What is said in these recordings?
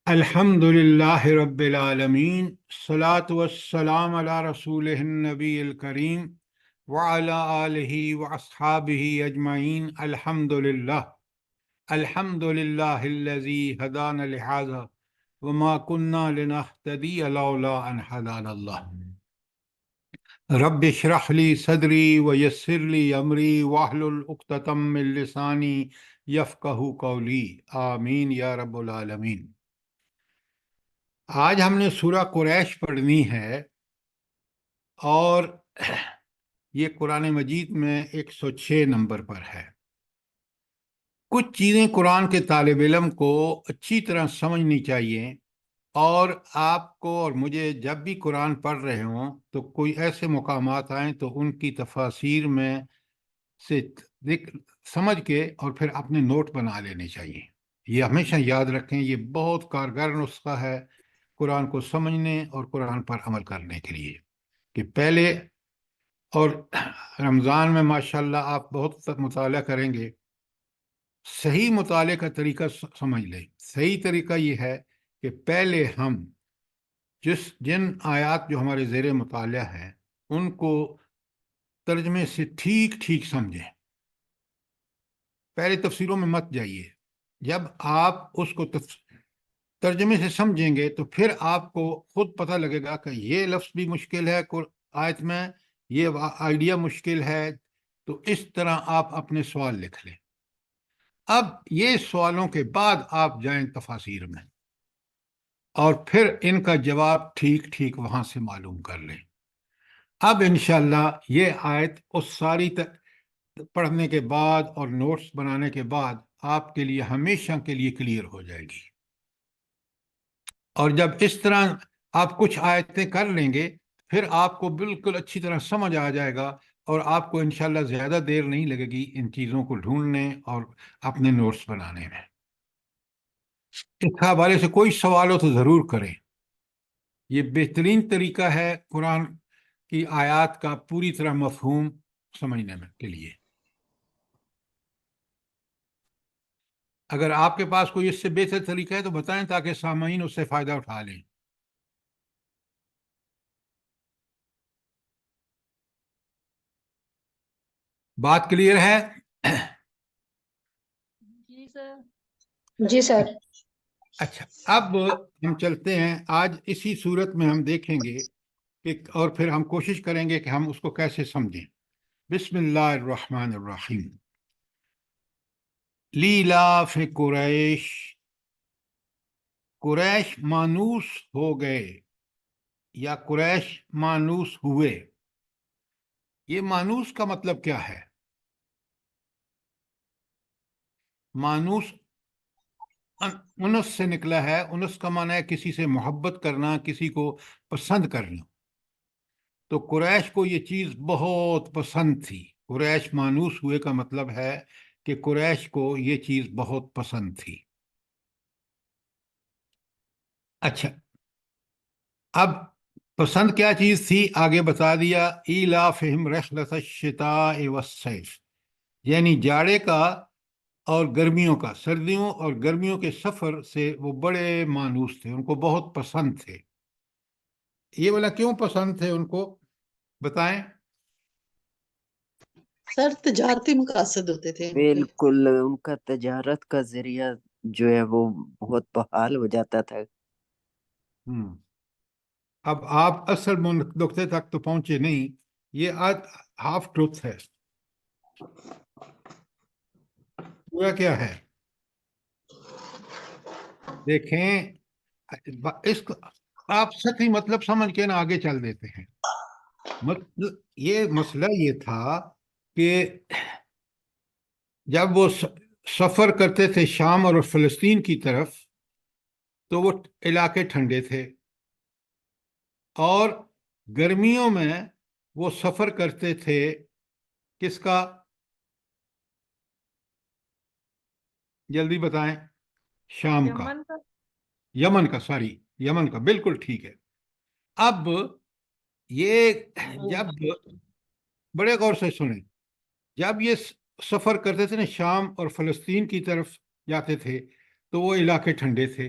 الحمد للہ رب العالمین، الصلاۃ والسلام علی رسولہ النبی الکریم وعلی آلہ واصحابہ اجمعین۔ الحمد للہ الذی ہدانا لہذا وما كنا لنہتدی لولا ان ہدانا اللہ۔ رب اشرح لی صدری ویسر لی امری واحلل عقدۃ من لسانی یفقہوا قولی، آمین یا رب العالمین۔ آج ہم نے سورہ قریش پڑھنی ہے، اور یہ قرآن مجید میں 106 نمبر پر ہے۔ کچھ چیزیں قرآن کے طالب علم کو اچھی طرح سمجھنی چاہیے، اور آپ کو اور مجھے جب بھی قرآن پڑھ رہے ہوں تو کوئی ایسے مقامات آئیں تو ان کی تفاسیر میں سے سمجھ کے اور پھر اپنے نوٹ بنا لینے چاہیے۔ یہ ہمیشہ یاد رکھیں، یہ بہت کارگر نسخہ ہے قرآن کو سمجھنے اور قرآن پر عمل کرنے کے لیے، کہ پہلے اور رمضان میں ماشاءاللہ آپ بہت مطالعہ کریں گے۔ صحیح مطالعے کا طریقہ سمجھ لیں۔ صحیح طریقہ یہ ہے کہ پہلے ہم جن آیات جو ہمارے زیر مطالعہ ہیں ان کو ترجمے سے ٹھیک ٹھیک سمجھیں۔ پہلے تفسیروں میں مت جائیے۔ جب آپ اس کو ترجمے سے سمجھیں گے تو پھر آپ کو خود پتہ لگے گا کہ یہ لفظ بھی مشکل ہے آیت میں، یہ آئیڈیا مشکل ہے، تو اس طرح آپ اپنے سوال لکھ لیں۔ اب یہ سوالوں کے بعد آپ جائیں تفاسیر میں، اور پھر ان کا جواب ٹھیک ٹھیک وہاں سے معلوم کر لیں۔ اب انشاءاللہ یہ آیت اس ساری پڑھنے کے بعد اور نوٹس بنانے کے بعد آپ کے لیے ہمیشہ کے لیے کلیئر ہو جائے گی۔ اور جب اس طرح آپ کچھ آیتیں کر لیں گے پھر آپ کو بالکل اچھی طرح سمجھ آ جائے گا، اور آپ کو انشاءاللہ زیادہ دیر نہیں لگے گی ان چیزوں کو ڈھونڈنے اور اپنے نوٹس بنانے میں۔ اس حوالے سے کوئی سوال ہو تو ضرور کریں۔ یہ بہترین طریقہ ہے قرآن کی آیات کا پوری طرح مفہوم سمجھنے میں کے لیے۔ اگر آپ کے پاس کوئی اس سے بہتر طریقہ ہے تو بتائیں تاکہ سامعین اس سے فائدہ اٹھا لیں۔ بات کلیئر ہے؟ جی سر۔ جی سر۔ اچھا، اب ہم چلتے ہیں۔ آج اسی صورت میں ہم دیکھیں گے کہ، اور پھر ہم کوشش کریں گے کہ ہم اس کو کیسے سمجھیں۔ بسم اللہ الرحمن الرحیم۔ لیلاف قریش، قریش مانوس ہو گئے یا قریش مانوس ہوئے۔ یہ مانوس کا مطلب کیا ہے؟ مانوس انس سے نکلا ہے۔ انس کا معنی ہے کسی سے محبت کرنا، کسی کو پسند کرنا۔ تو قریش کو یہ چیز بہت پسند تھی۔ قریش مانوس ہوئے کا مطلب ہے کہ قریش کو یہ چیز بہت پسند تھی۔ اچھا، اب پسند کیا چیز تھی آگے بتا دیا۔ ایلافہم رحلۃ الشتاء والصیف، یعنی جاڑے کا اور گرمیوں کا، سردیوں اور گرمیوں کے سفر سے وہ بڑے مانوس تھے، ان کو بہت پسند تھے۔ یہ والا کیوں پسند تھے ان کو بتائیں؟ سر تجارتی مقاصد ہوتے تھے ان کے۔ بالکل، ان کا تجارت کا ذریعہ جو ہے وہ بہت بحال ہو جاتا تھا۔ اب آپ اصل نقطے تک تو پہنچے نہیں، یہ ہاف ٹروتھ ہے۔ پورا کیا ہے دیکھیں، اس کو آپ سطحی مطلب سمجھ کے نا آگے چل دیتے ہیں۔ یہ مسئلہ یہ تھا کہ جب وہ سفر کرتے تھے شام اور فلسطین کی طرف تو وہ علاقے ٹھنڈے تھے، اور گرمیوں میں وہ سفر کرتے تھے کس کا؟ جلدی بتائیں۔ شام کا، یمن کا، سوری یمن کا، بالکل ٹھیک ہے۔ اب یہ جب بڑے غور سے سنیں، جب یہ سفر کرتے تھے نا شام اور فلسطین کی طرف جاتے تھے تو وہ علاقے ٹھنڈے تھے،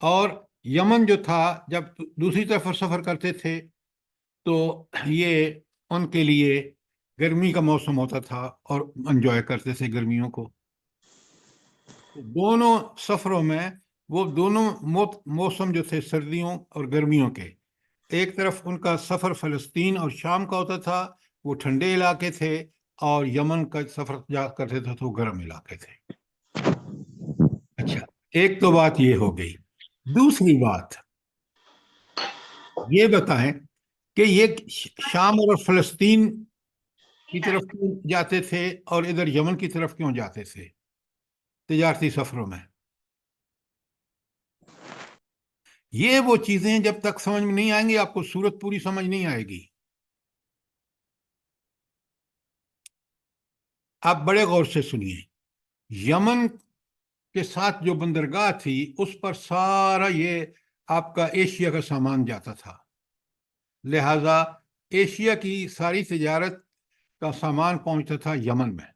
اور یمن جو تھا جب دوسری طرف سفر کرتے تھے تو یہ ان کے لیے گرمی کا موسم ہوتا تھا اور انجوائے کرتے تھے گرمیوں کو۔ دونوں سفروں میں وہ دونوں موسم جو تھے سردیوں اور گرمیوں کے، ایک طرف ان کا سفر فلسطین اور شام کا ہوتا تھا، وہ ٹھنڈے علاقے تھے، اور یمن کا سفر جا کرتے تھے تو گرم علاقے تھے۔ اچھا، ایک تو بات یہ ہو گئی۔ دوسری بات یہ بتائیں کہ یہ شام اور فلسطین کی طرف کیوں جاتے تھے اور ادھر یمن کی طرف کیوں جاتے تھے تجارتی سفروں میں؟ یہ وہ چیزیں جب تک سمجھ میں نہیں آئیں گی آپ کو صورت پوری سمجھ نہیں آئے گی۔ آپ بڑے غور سے سنیے، یمن کے ساتھ جو بندرگاہ تھی اس پر سارا یہ آپ کا ایشیا کا سامان جاتا تھا، لہذا ایشیا کی ساری تجارت کا سامان پہنچتا تھا یمن میں،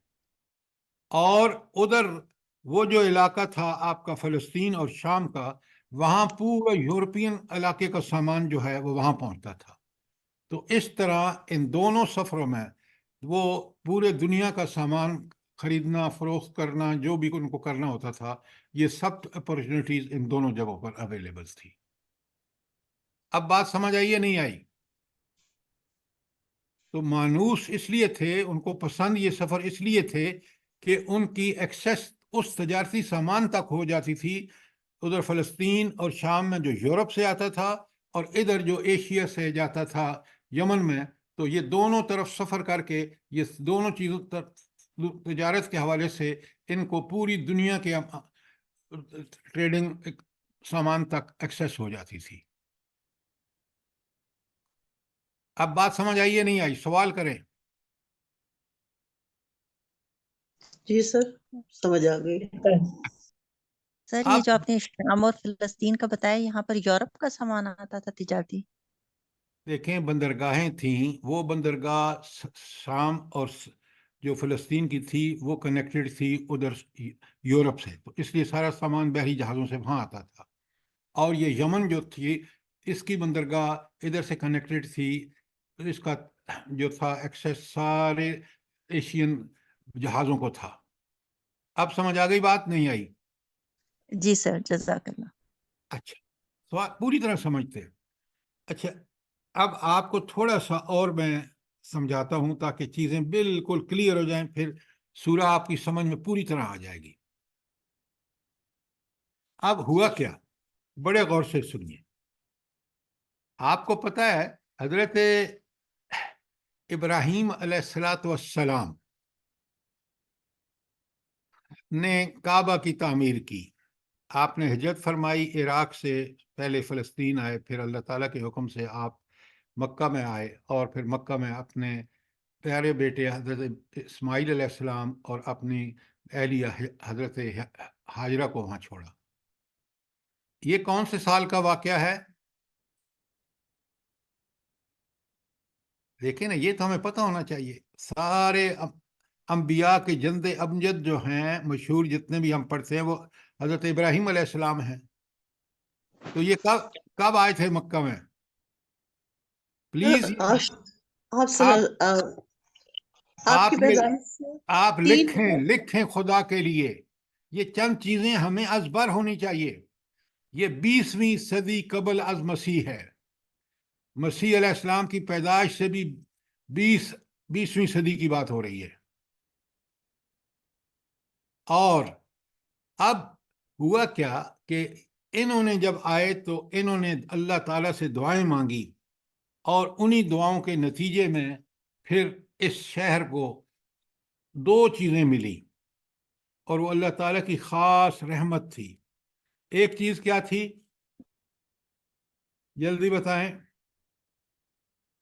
اور ادھر وہ جو علاقہ تھا آپ کا فلسطین اور شام کا، وہاں پورا یورپین علاقے کا سامان جو ہے وہ وہاں پہنچتا تھا۔ تو اس طرح ان دونوں سفروں میں وہ پورے دنیا کا سامان خریدنا فروخت کرنا جو بھی ان کو کرنا ہوتا تھا، یہ سب اپرچونیٹیز ان دونوں جگہوں پر اویلیبل تھی۔ اب بات سمجھ آئی یا نہیں آئی؟ تو مانوس اس لیے تھے، ان کو پسند یہ سفر اس لیے تھے کہ ان کی ایکسیس اس تجارتی سامان تک ہو جاتی تھی، ادھر فلسطین اور شام میں جو یورپ سے آتا تھا، اور ادھر جو ایشیا سے جاتا تھا یمن میں، تو یہ دونوں طرف سفر کر کے یہ دونوں چیزوں تجارت کے حوالے سے ان کو پوری دنیا کے ٹریڈنگ سامان تک ایکسیس ہو جاتی تھی۔ اب بات سمجھ آئی یا نہیں آئی؟ سوال کریں۔ جی سر، سمجھ آ گئی۔ سر یہ اب جو آپ نے شام اور فلسطین کا بتایا، یہاں پر یورپ کا سامان آتا تھا تجارتی؟ دیکھیں، بندرگاہیں تھیں، وہ بندرگاہ شام اور جو فلسطین کی تھی وہ کنیکٹڈ تھی ادھر یورپ سے، تو اس لیے سارا سامان بحری جہازوں سے وہاں آتا تھا، اور یہ یمن جو تھی اس کی بندرگاہ ادھر سے کنیکٹڈ تھی، اس کا جو تھا ایکسیس سارے ایشین جہازوں کو تھا۔ اب سمجھ آ گئی بات نہیں آئی؟ جی سر، جزاک اللہ۔ اچھا، سوال پوری طرح سمجھتے ہیں۔ اچھا، اب آپ کو تھوڑا سا اور میں سمجھاتا ہوں تاکہ چیزیں بالکل کلیئر ہو جائیں، پھر سورہ آپ کی سمجھ میں پوری طرح آ جائے گی۔ اب ہوا کیا، بڑے غور سے سنیے۔ آپ کو پتہ ہے حضرت ابراہیم علیہ السلام نے کعبہ کی تعمیر کی، آپ نے ہجرت فرمائی عراق سے، پہلے فلسطین آئے، پھر اللہ تعالیٰ کے حکم سے آپ مکہ میں آئے، اور پھر مکہ میں اپنے پیارے بیٹے حضرت اسماعیل علیہ السلام اور اپنی اہلیہ حضرت ہاجرہ کو وہاں چھوڑا۔ یہ کون سے سال کا واقعہ ہے؟ دیکھیں نا، یہ تو ہمیں پتہ ہونا چاہیے۔ سارے انبیاء کے جد امجد جو ہیں مشہور جتنے بھی ہم پڑھتے ہیں وہ حضرت ابراہیم علیہ السلام ہیں۔ تو یہ کب آئے تھے مکہ میں؟ پلیز آپ کی پیدائش سے آپ 3 لکھیں خدا کے لیے، یہ چند چیزیں ہمیں ازبر ہونی چاہیے۔ یہ 20ویں صدی قبل از مسیح ہے، مسیح علیہ السلام کی پیدائش سے بھی 20ویں صدی کی بات ہو رہی ہے۔ اور اب ہوا کیا کہ انہوں نے جب آئے تو انہوں نے اللہ تعالیٰ سے دعائیں مانگی، اور انہی دعاؤں کے نتیجے میں پھر اس شہر کو 2 چیزیں ملی، اور وہ اللہ تعالیٰ کی خاص رحمت تھی۔ ایک چیز کیا تھی؟ جلدی بتائیں۔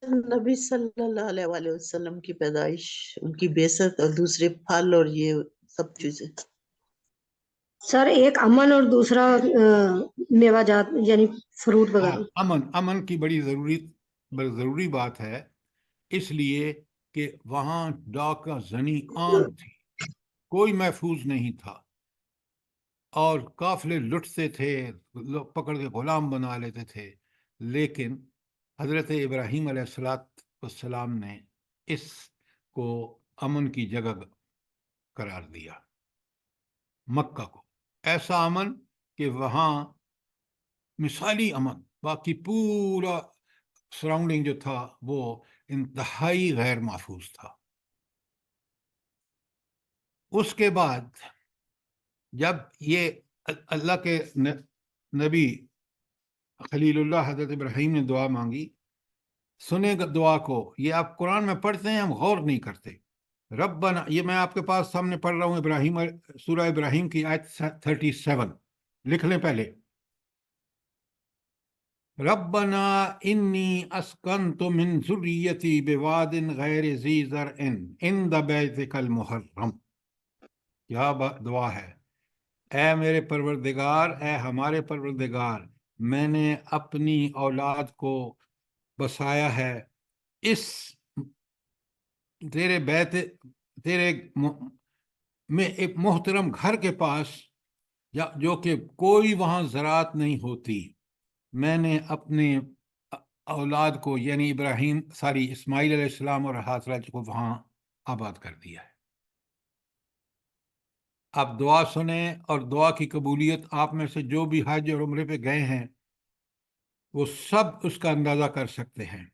نبی صلی اللہ علیہ وآلہ وسلم کی پیدائش، ان کی بعثت، اور دوسرے پھل اور یہ سب چیزیں۔ سر ایک امن اور دوسرا میوہ جات یعنی فروٹ وغیرہ۔ امن کی بڑی ضروری بات ہے، اس لیے کہ وہاں ڈاکہ زنی عام تھی، کوئی محفوظ نہیں تھا، اور قافلے لٹتے تھے، لوگ پکڑ کے غلام بنا لیتے تھے، لیکن حضرت ابراہیم علیہ السلام نے اس کو امن کی جگہ قرار دیا، مکہ کو ایسا امن کہ وہاں مثالی امن، باقی پورا سراؤنڈنگ جو تھا وہ انتہائی غیر محفوظ تھا۔ اس کے بعد جب یہ اللہ کے نبی خلیل اللہ حضرت ابراہیم نے دعا مانگی، سنے گا دعا کو، یہ آپ قرآن میں پڑھتے ہیں، ہم غور نہیں کرتے۔ ربنا، یہ میں آپ کے پاس سامنے پڑھ رہا ہوں، ابراہیم، سورہ ابراہیم کی آیت 37، لکھ لیں پہلے۔ ربنا انی اسکنت من ذریتی بواد غیر ذی زرع عند بیتک المحرم۔ کیا دعا ہے! اے میرے پروردگار، اے ہمارے پروردگار، میں نے اپنی اولاد کو بسایا ہے اس تیرے بیت، تیرے میں ایک محترم گھر کے پاس، جو کہ کوئی وہاں زراعت نہیں ہوتی۔ میں نے اپنے اولاد کو یعنی اسماعیل علیہ السلام اور ہاجرہ کو وہاں آباد کر دیا ہے۔ آپ دعا سنیں، اور دعا کی قبولیت آپ میں سے جو بھی حج اور عمرے پہ گئے ہیں وہ سب اس کا اندازہ کر سکتے ہیں۔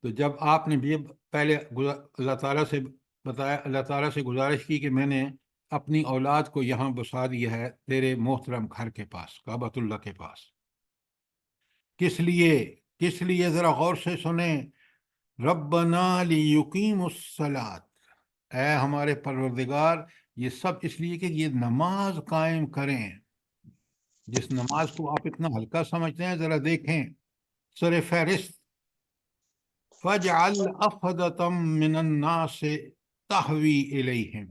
تو جب آپ نے بھی پہلے اللہ تعالیٰ سے بتایا، اللہ تعالیٰ سے گزارش کی کہ میں نے اپنی اولاد کو یہاں بسا دیا ہے تیرے محترم گھر کے پاس، کعبۃ اللہ کے پاس۔ کس لیے ذرا غور سے سنیں۔ ربنا لیقیموا الصلاۃ، اے ہمارے پروردگار، یہ سب اس لیے کہ یہ نماز قائم کریں۔ جس نماز کو آپ اتنا ہلکا سمجھتے ہیں، ذرا دیکھیں سر فہرست، فَاجْعَلْ أَفْئِدَةً مِّنَ النَّاسِ تَهْوِي إِلَيْهِمْ۔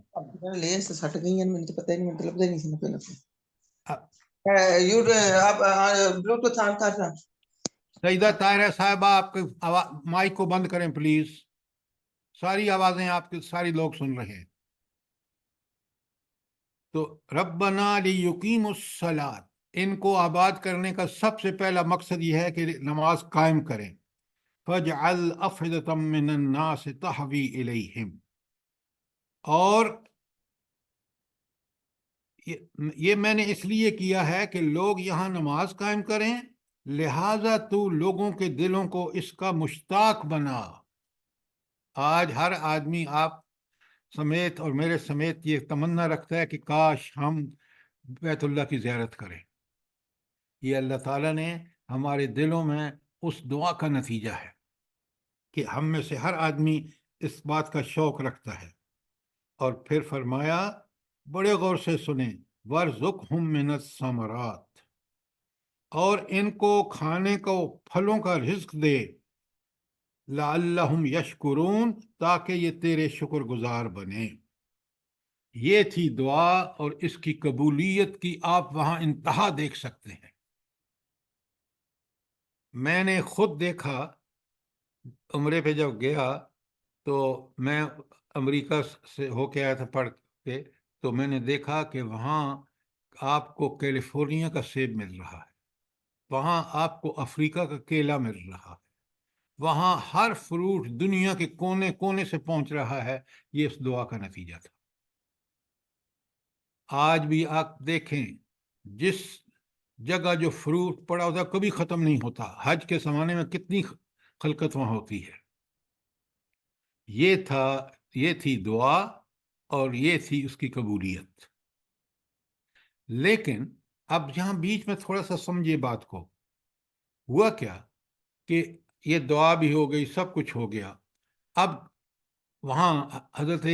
لے سے سٹ گئی ہیں، مجھے تو پتہ ہی نہیں، مطلب نہیں سی پہلے اب آپ بلوٹوتھ آن کر رہا۔ سیدہ طاہرہ صاحبہ، آپ کے مائک کو بند کریں پلیز، ساری آوازیں آپ کے ساری لوگ سن رہے ہیں۔ تو ربنا لیقیموا الصلاۃ، ان کو آباد کرنے کا سب سے پہلا مقصد یہ ہے کہ نماز قائم کریں۔ فَاجْعَلْ أَفْئِدَةً مِّنَ النَّاسِ تَهْوِي إِلَيْهِمْ، اور یہ میں نے اس لیے کیا ہے کہ لوگ یہاں نماز قائم کریں، لہٰذا تو لوگوں کے دلوں کو اس کا مشتاق بنا۔ آج ہر آدمی آپ سمیت اور میرے سمیت یہ تمنا رکھتا ہے کہ کاش ہم بیت اللہ کی زیارت کریں۔ یہ اللہ تعالیٰ نے ہمارے دلوں میں اس دعا کا نتیجہ ہے کہ ہم میں سے ہر آدمی اس بات کا شوق رکھتا ہے۔ اور پھر فرمایا، بڑے غور سے سنیں، وَارْزُقْهُم مِّنَ الثَّمَرَاتِ، اور ان کو کھانے کو پھلوں کا رزق دے، لَعَلَّهُمْ يَشْكُرُونَ، تاکہ یہ تیرے شکر گزار بنے۔ یہ تھی دعا، اور اس کی قبولیت کی آپ وہاں انتہا دیکھ سکتے ہیں۔ میں نے خود دیکھا، عمرے پہ جب گیا تو میں امریکہ سے ہو کے آیا تھا پڑھ کے، تو میں نے دیکھا کہ وہاں آپ کو کیلیفورنیا کا سیب مل رہا ہے، وہاں آپ کو افریقہ کا کیلا مل رہا ہے، وہاں ہر فروٹ دنیا کے کونے کونے سے پہنچ رہا ہے۔ یہ اس دعا کا نتیجہ تھا۔ آج بھی آپ دیکھیں، جس جگہ جو فروٹ پڑا ہوتا کبھی ختم نہیں ہوتا، حج کے زمانے میں کتنی خلقت وہاں ہوتی ہے۔ یہ تھی دعا، اور یہ تھی اس کی قبولیت۔ لیکن اب یہاں بیچ میں تھوڑا سا سمجھیے بات کو، ہوا کیا کہ یہ دعا بھی ہو گئی، سب کچھ ہو گیا۔ اب وہاں حضرت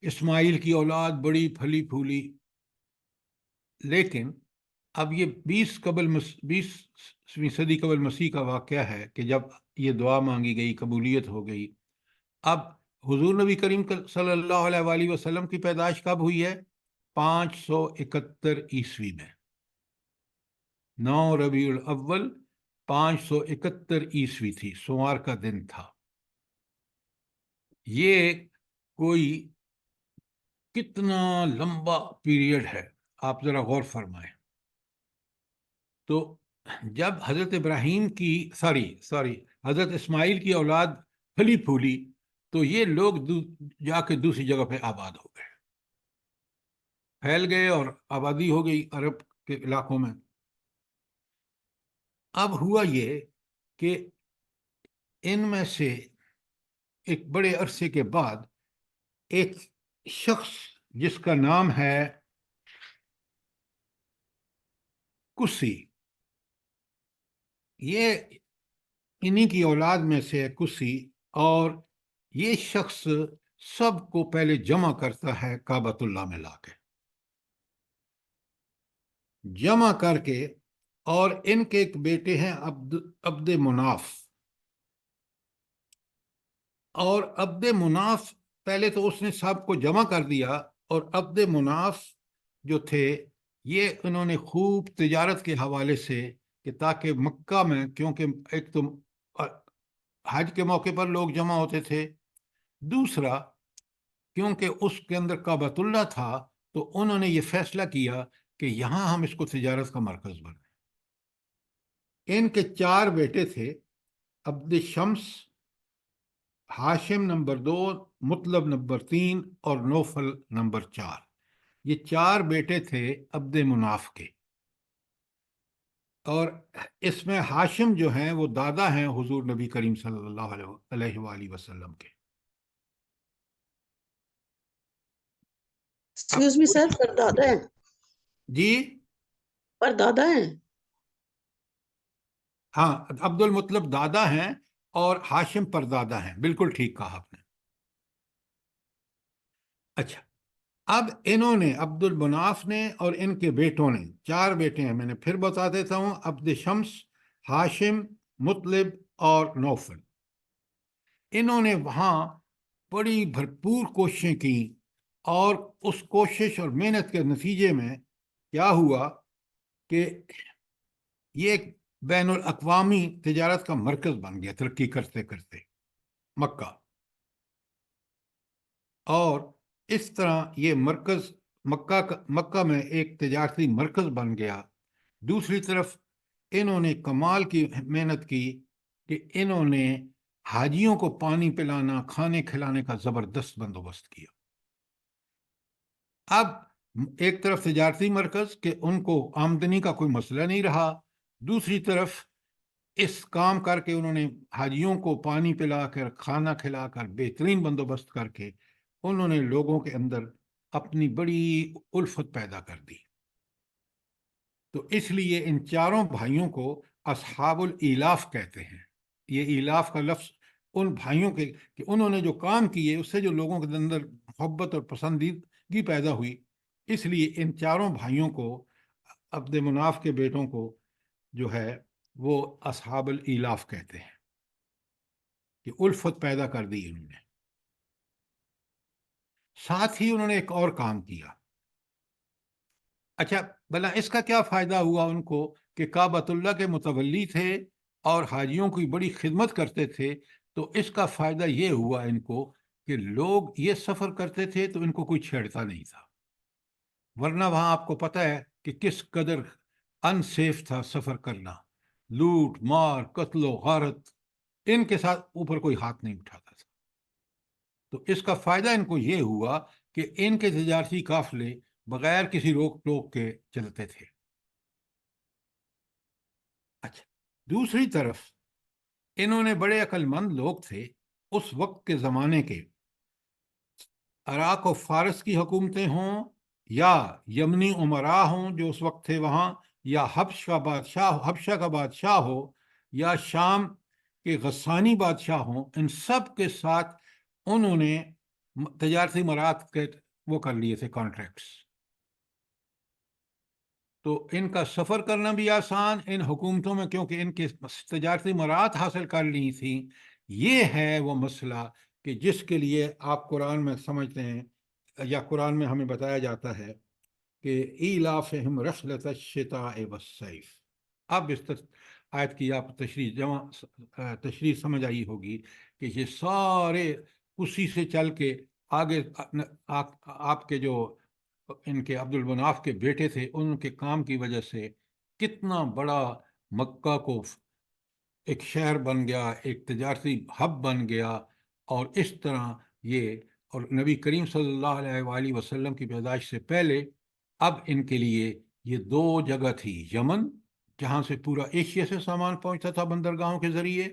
اسماعیل کی اولاد بڑی پھلی پھولی، لیکن اب یہ 20ویں صدی قبل مسیح کا واقعہ ہے کہ جب یہ دعا مانگی گئی، قبولیت ہو گئی۔ اب حضور نبی کریم صلی اللہ علیہ وآلہ وسلم کی پیدائش کب ہوئی ہے؟ 571 عیسوی میں، 9 ربیع الاول 571 عیسوی تھی، سوموار کا دن تھا۔ یہ کوئی کتنا لمبا پیریڈ ہے، آپ ذرا غور فرمائیں. تو جب حضرت ابراہیم کی سوری حضرت اسماعیل کی اولاد پھلی پھولی تو یہ لوگ جا کے دوسری جگہ پہ آباد ہو گئے، پھیل گئے اور آبادی ہو گئی عرب کے علاقوں میں. اب ہوا یہ کہ ان میں سے ایک بڑے عرصے کے بعد ایک شخص جس کا نام ہے کسی، یہ انہی کی اولاد میں سے ہے کسی، اور یہ شخص سب کو پہلے جمع کرتا ہے کعبۃ اللہ میں لا کے، جمع کر کے، اور ان کے ایک بیٹے ہیں عبد مناف. اور عبد مناف پہلے تو اس نے سب کو جمع کر دیا، اور عبد مناف جو تھے یہ انہوں نے خوب تجارت کے حوالے سے، کہ تاکہ مکہ میں، کیونکہ ایک تو حج کے موقع پر لوگ جمع ہوتے تھے، دوسرا کیونکہ اس کے اندر کعبۃ اللہ تھا، تو انہوں نے یہ فیصلہ کیا کہ یہاں ہم اس کو تجارت کا مرکز بنائیں. ان کے 4 بیٹے تھے، عبد شمس، ہاشم نمبر 2، مطلب نمبر 3، اور نوفل نمبر 4. یہ 4 بیٹے تھے عبد مناف کے. اور اس میں ہاشم جو ہیں وہ دادا ہیں حضور نبی کریم صلی اللہ علیہ وآلہ وسلم کے. ایکسکیوز می سر، پردادا ہیں؟ جی پردادا ہیں؟ ہاں، عبد المطلب دادا ہیں اور ہاشم پردادا ہیں، بالکل ٹھیک کہا آپ نے. اچھا، اب انہوں نے، عبد المناف نے اور ان کے بیٹوں نے، 4 بیٹے ہیں، میں نے پھر بتا دیتا ہوں، عبد شمس، ہاشم، مطلب اور نوفل. انہوں نے وہاں بڑی بھرپور کوششیں کی، اور اس کوشش اور محنت کے نتیجے میں کیا ہوا کہ یہ ایک بین الاقوامی تجارت کا مرکز بن گیا ترقی کرتے کرتے مکہ. اور اس طرح یہ مرکز مکہ میں ایک تجارتی مرکز بن گیا. دوسری طرف انہوں نے کمال کی محنت کی کہ انہوں نے حاجیوں کو پانی پلانا، کھانے کھلانے کا زبردست بندوبست کیا. اب ایک طرف تجارتی مرکز کہ ان کو آمدنی کا کوئی مسئلہ نہیں رہا، دوسری طرف اس کام کر کے انہوں نے حاجیوں کو پانی پلا کر، کھانا کھلا کر، بہترین بندوبست کر کے انہوں نے لوگوں کے اندر اپنی بڑی الفت پیدا کر دی. تو اس لیے ان 4 بھائیوں کو اصحاب الایلاف کہتے ہیں. یہ ایلاف کا لفظ ان بھائیوں کے، کہ انہوں نے جو کام کیے اس سے جو لوگوں کے اندر محبت اور پسندیدگی پیدا ہوئی، اس لیے ان 4 بھائیوں کو، عبد مناف کے بیٹوں کو جو ہے وہ اصحاب الایلاف کہتے ہیں، کہ الفت پیدا کر دی انہوں نے. ساتھ ہی انہوں نے ایک اور کام کیا. اچھا، بھلا اس کا کیا فائدہ ہوا ان کو کہ کعبۃ اللہ کے متولی تھے اور حاجیوں کی بڑی خدمت کرتے تھے؟ تو اس کا فائدہ یہ ہوا ان کو کہ لوگ یہ سفر کرتے تھے تو ان کو کوئی چھیڑتا نہیں تھا، ورنہ وہاں آپ کو پتہ ہے کہ کس قدر ان سیف تھا سفر کرنا، لوٹ مار، قتل و غارت، ان کے ساتھ اوپر کوئی ہاتھ نہیں اٹھاتا تھا. تو اس کا فائدہ ان کو یہ ہوا کہ ان کے تجارتی قافلے بغیر کسی روک ٹوک کے چلتے تھے. اچھا، دوسری طرف انہوں نے، بڑے عقل مند لوگ تھے اس وقت کے زمانے کے، عراق و فارس کی حکومتیں ہوں یا یمنی امراء ہوں جو اس وقت تھے وہاں، یا حبشہ کا بادشاہ ہو، یا شام کے غسانی بادشاہ ہوں، ان سب کے ساتھ انہوں نے تجارتی مراعات کے وہ کر لیے تھے کانٹریکٹس. تو ان کا سفر کرنا بھی آسان ان حکومتوں میں، کیونکہ ان کی تجارتی مراعات حاصل کر لی تھیں. یہ ہے وہ مسئلہ کہ جس کے لیے آپ قرآن میں سمجھتے ہیں، یا قرآن میں ہمیں بتایا جاتا ہے کہ ایلافہم رحلۃ الشتاء والصیف. اب اس آیت کی آپ تشریح سمجھ آئی ہوگی کہ یہ سارے اسی سے چل کے آگے آپ کے جو ان کے عبد المناف کے بیٹے تھے، ان کے کام کی وجہ سے کتنا بڑا مکہ کو ایک شہر بن گیا، ایک تجارتی ہب بن گیا، اور اس طرح یہ، اور نبی کریم صلی اللہ علیہ وآلہ وسلم کی پیدائش سے پہلے اب ان کے لیے یہ دو جگہ تھی، یمن جہاں سے پورا ایشیا سے سامان پہنچتا تھا بندرگاہوں کے ذریعے،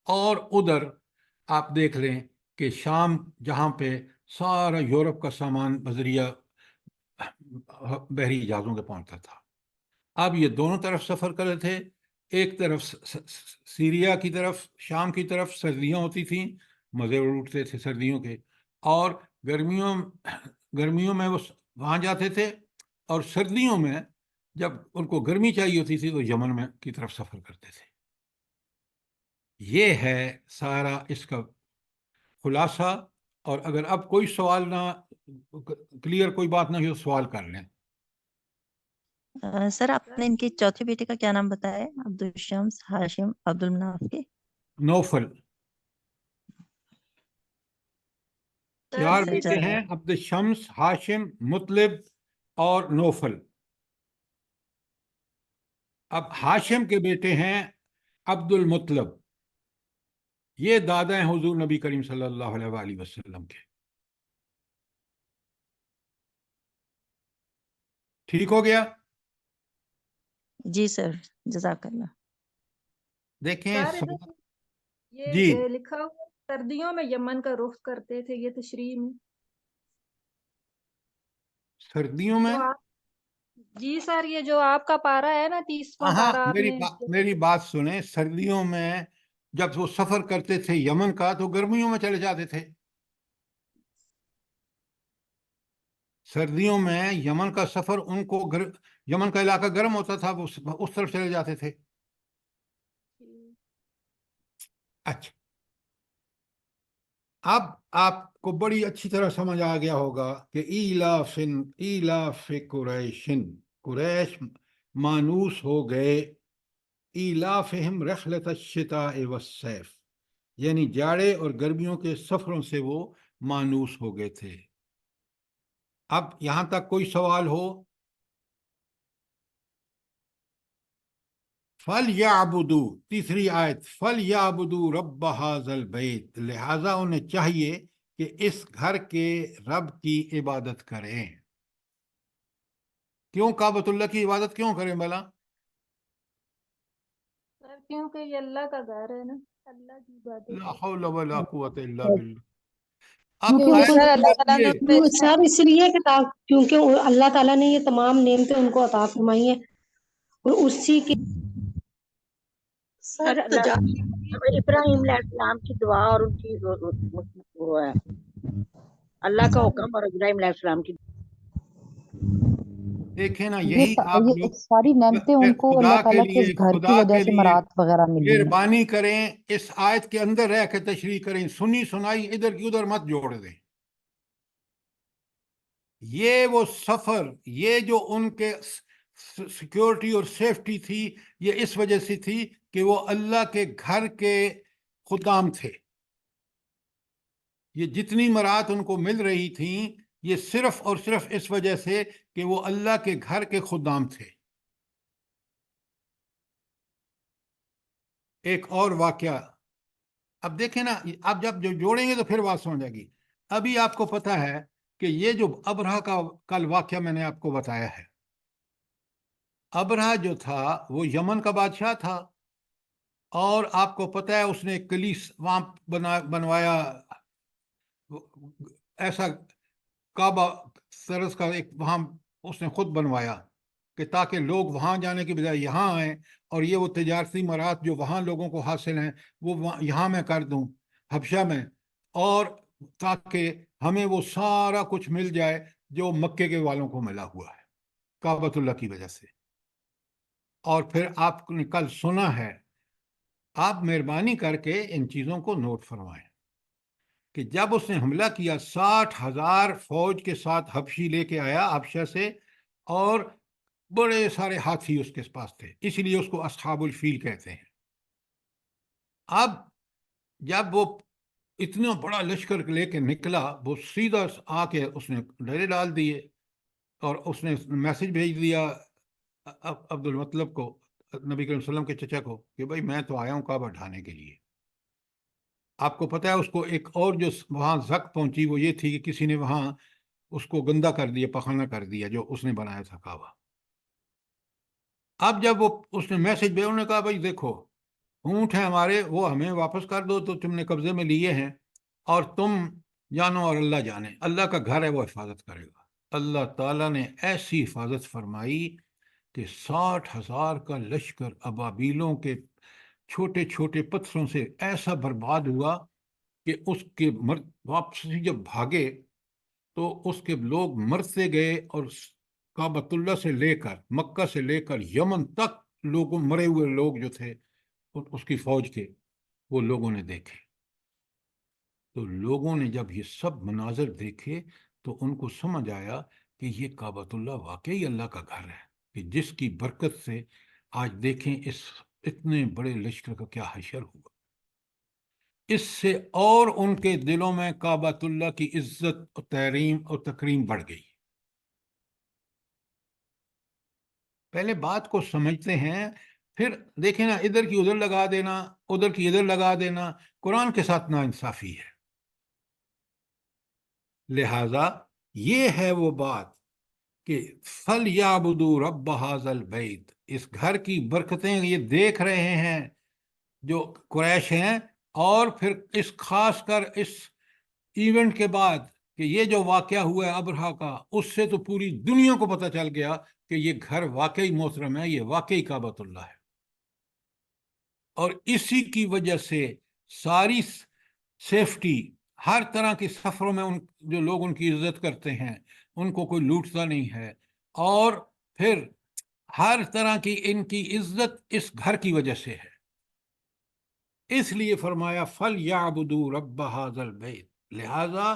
اور ادھر آپ دیکھ لیں کہ شام جہاں پہ سارا یورپ کا سامان بذریعہ بحری جہازوں کے پہنچتا تھا۔ اب یہ دونوں طرف سفر کر رہے تھے، ایک طرف سیریا کی طرف، شام کی طرف سردیاں ہوتی تھیں، مزے اٹھتے تھے سردیوں کے، اور گرمیوں میں وہ وہاں جاتے تھے، اور سردیوں میں جب ان کو گرمی چاہیے ہوتی تھی تو یمن میں کی طرف سفر کرتے تھے۔ یہ ہے سارا اس کا خلاصہ، اور اگر اب کوئی سوال نہ کلیئر، کوئی بات نہ ہو، سوال کر لیں۔ سر آپ نے ان کے چوتھے بیٹے کا کیا نام بتایا ہے؟ عبد الشمس، ہاشم، عبد المناف کے؟ نوفل۔ چار سر بیٹے ہیں، عبد الشمس، ہاشم، مطلب اور نوفل۔ اب ہاشم کے بیٹے ہیں عبد المطلب، یہ دادا ہیں حضور نبی کریم صلی اللہ علیہ وآلہ وسلم کے۔ ٹھیک ہو گیا؟ جی سر، جزاک اللہ۔ دیکھیں سر ادھر یہ جی لکھا ہوا سردیوں میں یمن کا رخ کرتے تھے، یہ تشریح میں سردیوں میں، تو آپ، جی سر یہ جو آپ کا پارا ہے نا 30واں ہاں پارا، آپ نے میری بات سنیں، سردیوں میں جب وہ سفر کرتے تھے یمن کا تو گرمیوں میں چلے جاتے تھے۔ سردیوں میں یمن کا سفر ان کو یمن کا علاقہ گرم ہوتا تھا، وہ اس طرف چلے جاتے تھے۔ اچھا، اب آپ کو بڑی اچھی طرح سمجھ آ گیا ہوگا کہ ایلاف قریشن، قریش مانوس ہو گئے، ایلافہم رحلۃ الشتاء والصیف، یعنی جاڑے اور گرمیوں کے سفروں سے وہ مانوس ہو گئے تھے۔ اب یہاں تک کوئی سوال ہو؟ فَلْيَعْبُدُوا، تیسری آیت، فَلْيَعْبُدُوا رَبَّ هَذَا الْبَيْتِ، لہٰذا انہیں چاہیے کہ اس گھر کے رب کی عبادت کریں۔ کیوں کعبۃ اللہ کی عبادت کیوں کریں بھلا؟ سر کیونکہ یہ اللہ کا گھر ہے نا، اللہ کی عبادت لا ہے۔ حول ولا قوت الا باللہ۔ اب کیونکہ آیت سر کی بات یہ، سر اس لیے کہ کیونکہ اللہ تعالیٰ نے یہ تمام نعمتیں ان کو عطا فرمائی ہیں، اور اسی کے سر ابراہیم علیہ السلام کی دعا اور ان کی وہ ہے اللہ کا حکم اور ابراہیم علیہ السلام کی دیکھیں نا، یہی آپ یہ لوگ ساری نعمتیں ان کو خدا اللہ کے تعالیٰ کے لیے، اس گھر کی خدا وجہ کے سے لیے مراد وغیرہ ملی ہیں۔ مہربانی کریں، اس آیت کے اندر رہ کے تشریح کریں، سنی سنائی ادھر کی ادھر مت جوڑ دیں۔ یہ وہ سفر، یہ جو ان کے سیکیورٹی اور سیفٹی تھی، یہ اس وجہ سے تھی کہ وہ اللہ کے گھر کے خدام تھے۔ یہ جتنی مراد ان کو مل رہی تھیں، یہ صرف اور صرف اس وجہ سے کہ وہ اللہ کے گھر کے خدام تھے۔ ایک اور واقعہ اب دیکھیں نا، آپ جب جو جوڑیں گے تو پھر بات سمجھ آئے گی۔ ابھی آپ کو پتہ ہے کہ یہ جو ابرہہ کا کل واقعہ میں نے آپ کو بتایا ہے، ابرہہ جو تھا وہ یمن کا بادشاہ تھا، اور آپ کو پتہ ہے اس نے کلیس وہاں بنوایا، ایسا کعبہ طرز کا ایک وہاں اس نے خود بنوایا کہ تاکہ لوگ وہاں جانے کی بجائے یہاں آئیں، اور یہ وہ تجارتی مراد جو وہاں لوگوں کو حاصل ہیں وہ یہاں میں کر دوں، حبشہ میں، اور تاکہ ہمیں وہ سارا کچھ مل جائے جو مکے کے والوں کو ملا ہوا ہے کعبۃ اللہ کی وجہ سے۔ اور پھر آپ نے کل سنا ہے، آپ مہربانی کر کے ان چیزوں کو نوٹ فرمائیں کہ جب اس نے حملہ کیا 60,000 فوج کے ساتھ حبشی لے کے آیا حبشہ سے، اور بڑے سارے ہاتھی اس کے پاس تھے، اس لیے اس کو اصحاب الفیل کہتے ہیں۔ اب جب وہ اتنا بڑا لشکر لے کے نکلا، وہ سیدھا آ کے اس نے ڈیرے ڈال دیے اور اس نے میسج بھیج دیا عبد المطلب کو، نبی کریم صلی اللہ علیہ وسلم کے چچا کو، کہ بھائی میں تو آیا ہوں کعبہ ڈھانے کے لیے۔ آپ کو پتہ ہے اس کو ایک اور جو وہاں زک پہنچی وہ یہ تھی کہ کسی نے وہاں اس کو گندا کر دیا، پخانہ کر دیا جو اس نے بنایا تھا کعبہ۔ اب جب وہ اس نے میسج بھیجا، انہوں نے کہا بھائی دیکھو اونٹ ہیں ہمارے، وہ ہمیں واپس کر دو، تو تم نے قبضے میں لیے ہیں، اور تم جانو اور اللہ جانے، اللہ کا گھر ہے وہ حفاظت کرے گا۔ اللہ تعالیٰ نے ایسی حفاظت فرمائی کہ 60,000 کا لشکر ابابیلوں کے چھوٹے چھوٹے پتھروں سے ایسا برباد ہوا کہ اس کے واپسی جب بھاگے تو اس کے لوگ مرتے گئے، اور کعبۃ اللہ سے لے کر مکہ سے لے کر یمن تک لوگوں مرے ہوئے لوگ جو تھے اس کی فوج کے، وہ لوگوں نے دیکھے۔ تو لوگوں نے جب یہ سب مناظر دیکھے تو ان کو سمجھ آیا کہ یہ کعبۃ اللہ واقعی اللہ کا گھر ہے، کہ جس کی برکت سے آج دیکھیں اس اتنے بڑے لشکر کا کیا حشر ہوا۔ اس سے اور ان کے دلوں میں کعبۃ اللہ کی عزت اور تحریم اور تکریم بڑھ گئی۔ پہلے بات کو سمجھتے ہیں، پھر دیکھیں نا، ادھر کی ادھر لگا دینا، ادھر کی ادھر لگا دینا، قرآن کے ساتھ ناانصافی ہے۔ لہذا یہ ہے وہ بات کہ فَلْيَعْبُدُوا رَبَّ هَذَا الْبَيْتِ، اس گھر کی برکتیں یہ دیکھ رہے ہیں جو قریش ہیں، اور پھر اس خاص کر اس ایونٹ کے بعد کہ یہ جو واقعہ ہوا ہے ابرہا کا، اس سے تو پوری دنیا کو پتہ چل گیا کہ یہ گھر واقعی محترم ہے، یہ واقعی کعبۃ اللہ ہے۔ اور اسی کی وجہ سے ساری سیفٹی، ہر طرح کے سفروں میں جو لوگ ان کی عزت کرتے ہیں ان کو کوئی لوٹتا نہیں ہے، اور پھر ہر طرح کی ان کی عزت اس گھر کی وجہ سے ہے۔ اس لیے فرمایا فَلْيَعْبُدُوا رَبَّ هَذَا الْبَيْتِ، لہذا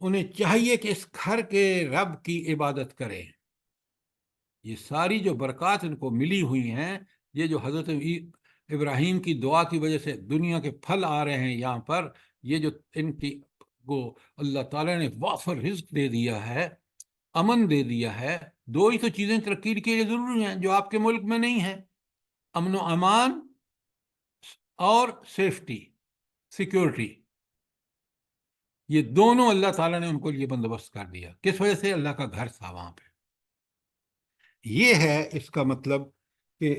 انہیں چاہیے کہ اس گھر کے رب کی عبادت کریں۔ یہ ساری جو برکات ان کو ملی ہوئی ہیں، یہ جو حضرت ابراہیم کی دعا کی وجہ سے دنیا کے پھل آ رہے ہیں یہاں پر، یہ جو ان کی کو اللہ تعالیٰ نے وافر رزق دے دیا ہے، امن دے دیا ہے۔ دو ہی تو چیزیں ترقی کے لیے ضروری ہیں جو آپ کے ملک میں نہیں ہیں، امن و امان اور سیفٹی، سیکیورٹی۔ یہ دونوں اللہ تعالیٰ نے ان کو یہ بندوبست کر دیا۔ کس وجہ سے؟ اللہ کا گھر تھا وہاں پہ۔ یہ ہے اس کا مطلب کہ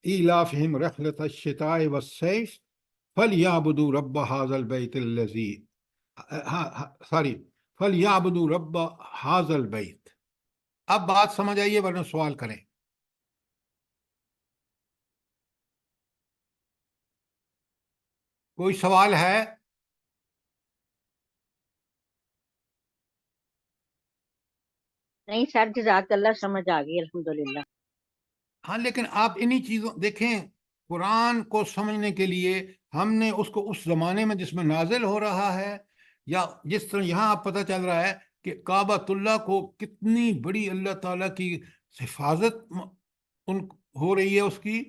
ایلافہم رحلۃ الشتاء والصیف فلیعبدوا رب ھذا البیت الذی فلیعبدوا رب ھذا البیت۔ اب بات سمجھ آئیے ورنہ سوال کریں۔ کوئی سوال ہے؟ نہیں سر، جزاک اللہ، سمجھ آ گئی الحمدللہ۔ ہاں، لیکن آپ انہی چیزوں دیکھیں، قرآن کو سمجھنے کے لیے ہم نے اس کو اس زمانے میں جس میں نازل ہو رہا ہے، یا جس طرح یہاں آپ پتہ چل رہا ہے کہ کعبۃ اللہ کو کتنی بڑی اللہ تعالیٰ کی حفاظت ہو رہی ہے اس کی،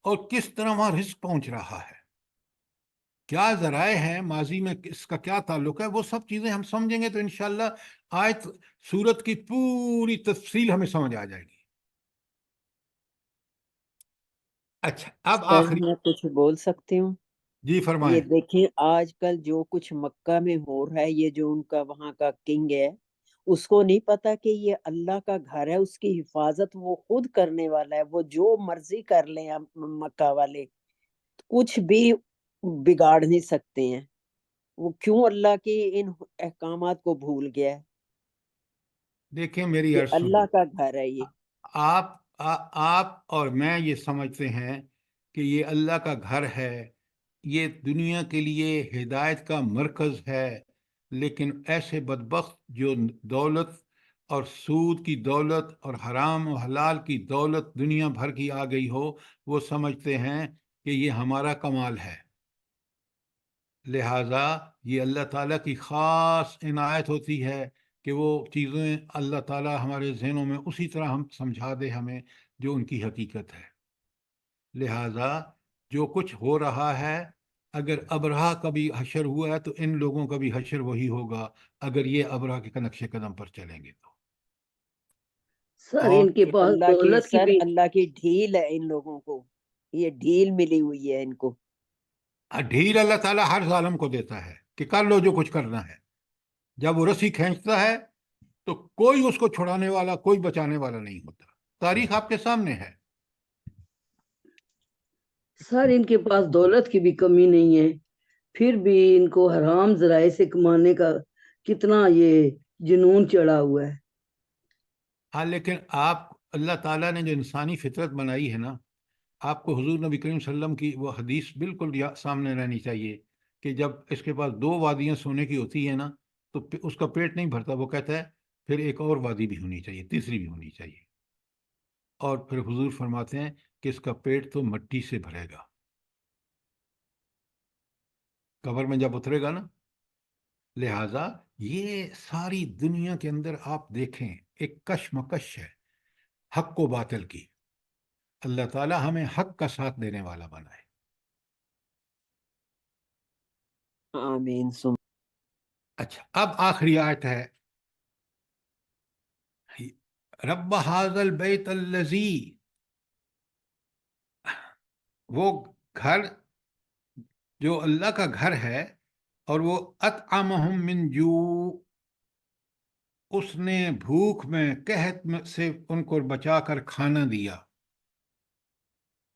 اور کس طرح وہاں رزق پہنچ رہا ہے، کیا ذرائع ہیں، ماضی میں اس کا کیا تعلق ہے، وہ سب چیزیں ہم سمجھیں گے تو انشاءاللہ آیت سورت کی پوری تفصیل ہمیں سمجھ آ جائے گی۔ اچھا، اب سر آخری، میں کچھ بول سکتی ہوں؟ جی فرمائیں۔ یہ دیکھیں آج کل جو کچھ مکہ میں ہو رہا ہے، یہ جو ان کا وہاں کا کنگ ہے، اس کو نہیں پتا کہ یہ اللہ کا گھر ہے، اس کی حفاظت وہ خود کرنے والا ہے۔ وہ جو مرضی کر لیں مکہ والے، کچھ بھی بگاڑ نہیں سکتے ہیں۔ وہ کیوں اللہ کی ان احکامات کو بھول گیا ہے؟ دیکھیں میری یہ عرض اللہ سنیں، کا گھر ہے یہ۔ آپ اور میں یہ سمجھتے ہیں کہ یہ اللہ کا گھر ہے، یہ دنیا کے لیے ہدایت کا مرکز ہے، لیکن ایسے بدبخت جو دولت اور سود کی دولت اور حرام و حلال کی دولت دنیا بھر کی آ گئی ہو، وہ سمجھتے ہیں کہ یہ ہمارا کمال ہے۔ لہٰذا یہ اللہ تعالیٰ کی خاص عنایت ہوتی ہے کہ وہ چیزیں اللہ تعالیٰ ہمارے ذہنوں میں اسی طرح ہم سمجھا دے ہمیں جو ان کی حقیقت ہے۔ لہٰذا جو کچھ ہو رہا ہے اگر ابرہا کا بھی حشر ہوا ہے تو ان لوگوں کا بھی حشر وہی ہوگا اگر یہ ابرہا کے نقش قدم پر چلیں گے تو. سر اور ان کے یہ پاس اللہ کی دولت کی سر بھی اللہ کی ڈھیل ہے ان لوگوں کو، یہ ڈھیل ملی ہوئی ہے ان کو. ڈھیل اللہ تعالیٰ ہر ظالم کو دیتا ہے کہ کر لو جو کچھ کرنا ہے. جب وہ رسی کھینچتا ہے تو کوئی اس کو چھڑانے والا، کوئی بچانے والا نہیں ہوتا. تاریخ آپ کے سامنے ہے. سر ان کے پاس دولت کی بھی کمی نہیں ہے، پھر بھی ان کو حرام ذرائع سے کمانے کا کتنا یہ جنون چڑھا ہوا ہے. ہاں لیکن آپ، اللہ تعالیٰ نے جو انسانی فطرت بنائی ہے نا، آپ کو حضور نبی کریم صلی اللہ علیہ وسلم کی وہ حدیث بالکل سامنے رہنی چاہیے کہ جب اس کے پاس 2 وادیاں سونے کی ہوتی ہیں نا تو اس کا پیٹ نہیں بھرتا. وہ کہتا ہے پھر ایک اور وادی بھی ہونی چاہیے، تیسری بھی ہونی چاہیے. اور پھر حضور فرماتے ہیں کہ اس کا پیٹ تو مٹی سے بھرے گا قبر میں جب اترے گا نا. لہٰذا یہ ساری دنیا کے اندر آپ دیکھیں ایک کشمکش ہے حق و باطل کی. اللہ تعالیٰ ہمیں حق کا ساتھ دینے والا بنائے. آمین سم. اچھا، اب آخری آیت ہے رب ھذا البیت الذی، وہ گھر جو اللہ کا گھر ہے، اور وہ اطعمہم من جوع، اس نے بھوک میں، قحط میں سے ان کو بچا کر کھانا دیا.